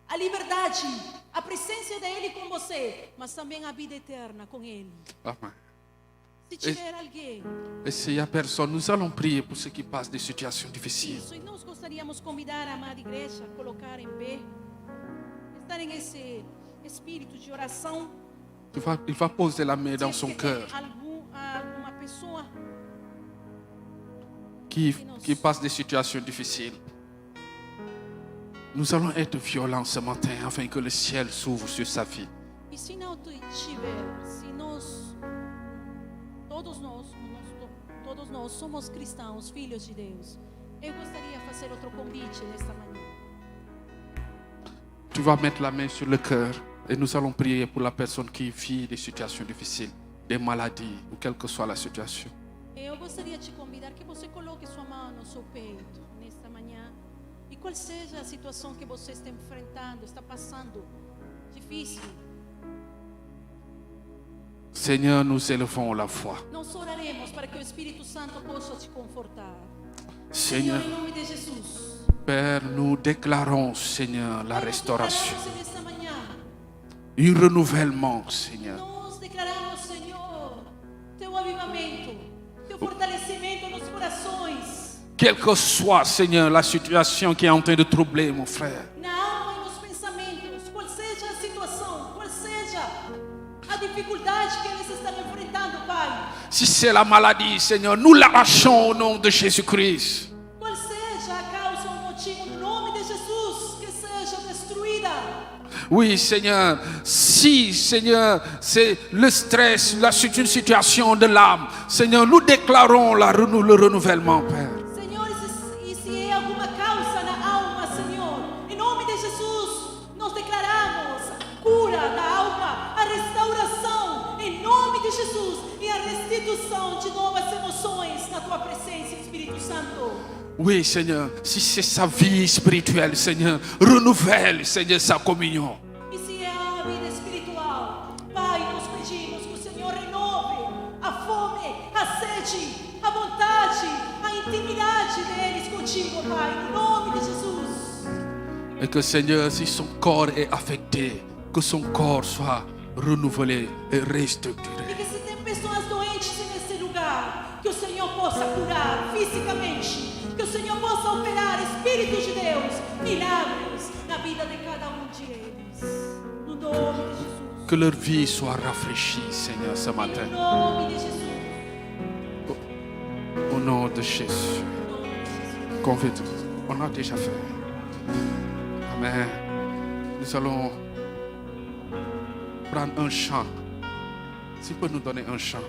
a liberdade, a presença dEle com você, mas também a vida eterna com Ele. Amen. Se tiver alguém, Et s'il n'y a personne, nous allons prier pour ceux qui passent des situations difficiles. isso, e nós gostaríamos de convidar a amada igreja a colocar em pé, estar nesse espírito de oração. Il va poser la main dans Se son tem cœur alguma pessoa qui passe des situations difficiles. Nous allons être violents ce matin afin que le ciel s'ouvre sur sa vie. e se não tiver, se nós, todos nós somos cristãos, filhos de Deus, eu gostaria de fazer outro convite nesta manhã. Tu vas mettre la main sur le cœur et nous allons prier pour la personne qui vit des situations difficiles, des maladies ou quelle que soit la situation. Eu gostaria de te convidar que você coloque sua mão no seu peito nesta manhã. E qual seja a situação que você está enfrentando, está passando, difícil, Seigneur, nous élevons la foi. nós oraremos para que o Espírito Santo possa te confortar. Seigneur, Senhor, em nome de Jesus, Père, nous déclarons, Seigneur, la nós restauration, declaramos nesta manhã, un renouvellement, Seigneur. nós declaramos, Senhor, teu avivamento, teu fortalecimento nos corações, Quelle que soit, Seigneur, la situation qui est en train de troubler mon frère. na alma e nos pensamentos, qual seja a situação, qual seja a dificuldade que eles estão enfrentando, Pai. Si c'est la maladie, Seigneur, nous l'arrachons au nom de Jésus-Christ. Qual seja a causa ou motivo, no nome de Jesus, que seja destruída. Oui, Seigneur, si, Seigneur, c'est le stress, c'est une situation de l'âme, Seigneur, nous déclarons le renouvellement, Père. Senhor, e se é alguma causa na alma, Senhor, em nome de Jesus, nós declaramos a cura da alma, a restauração, em nome de Jesus, e a restituição de novas emoções na Tua presença, Espírito Santo. Oui, Seigneur, si c'est sa vie spirituelle, Seigneur, renouvelle, Seigneur, sa communion. E se é Et que Seigneur, si son corps est affecté, que son corps soit renouvelé et E restructuré. que se tem pessoas doentes nesse lugar, que o Senhor possa curar fisicamente, que o Senhor possa operar, Espírito de Deus, milagres na vida de cada um de eles. No nome de Jesus. Que leur vie soit rafraîchie, Seigneur, ce matin. Em nome de Jesus. Au nom de Jésus. Em nome de Jesus. Convite. On a déjà fait. Amen. Nous allons prendre un chant. Si tu peux nous donner un chant.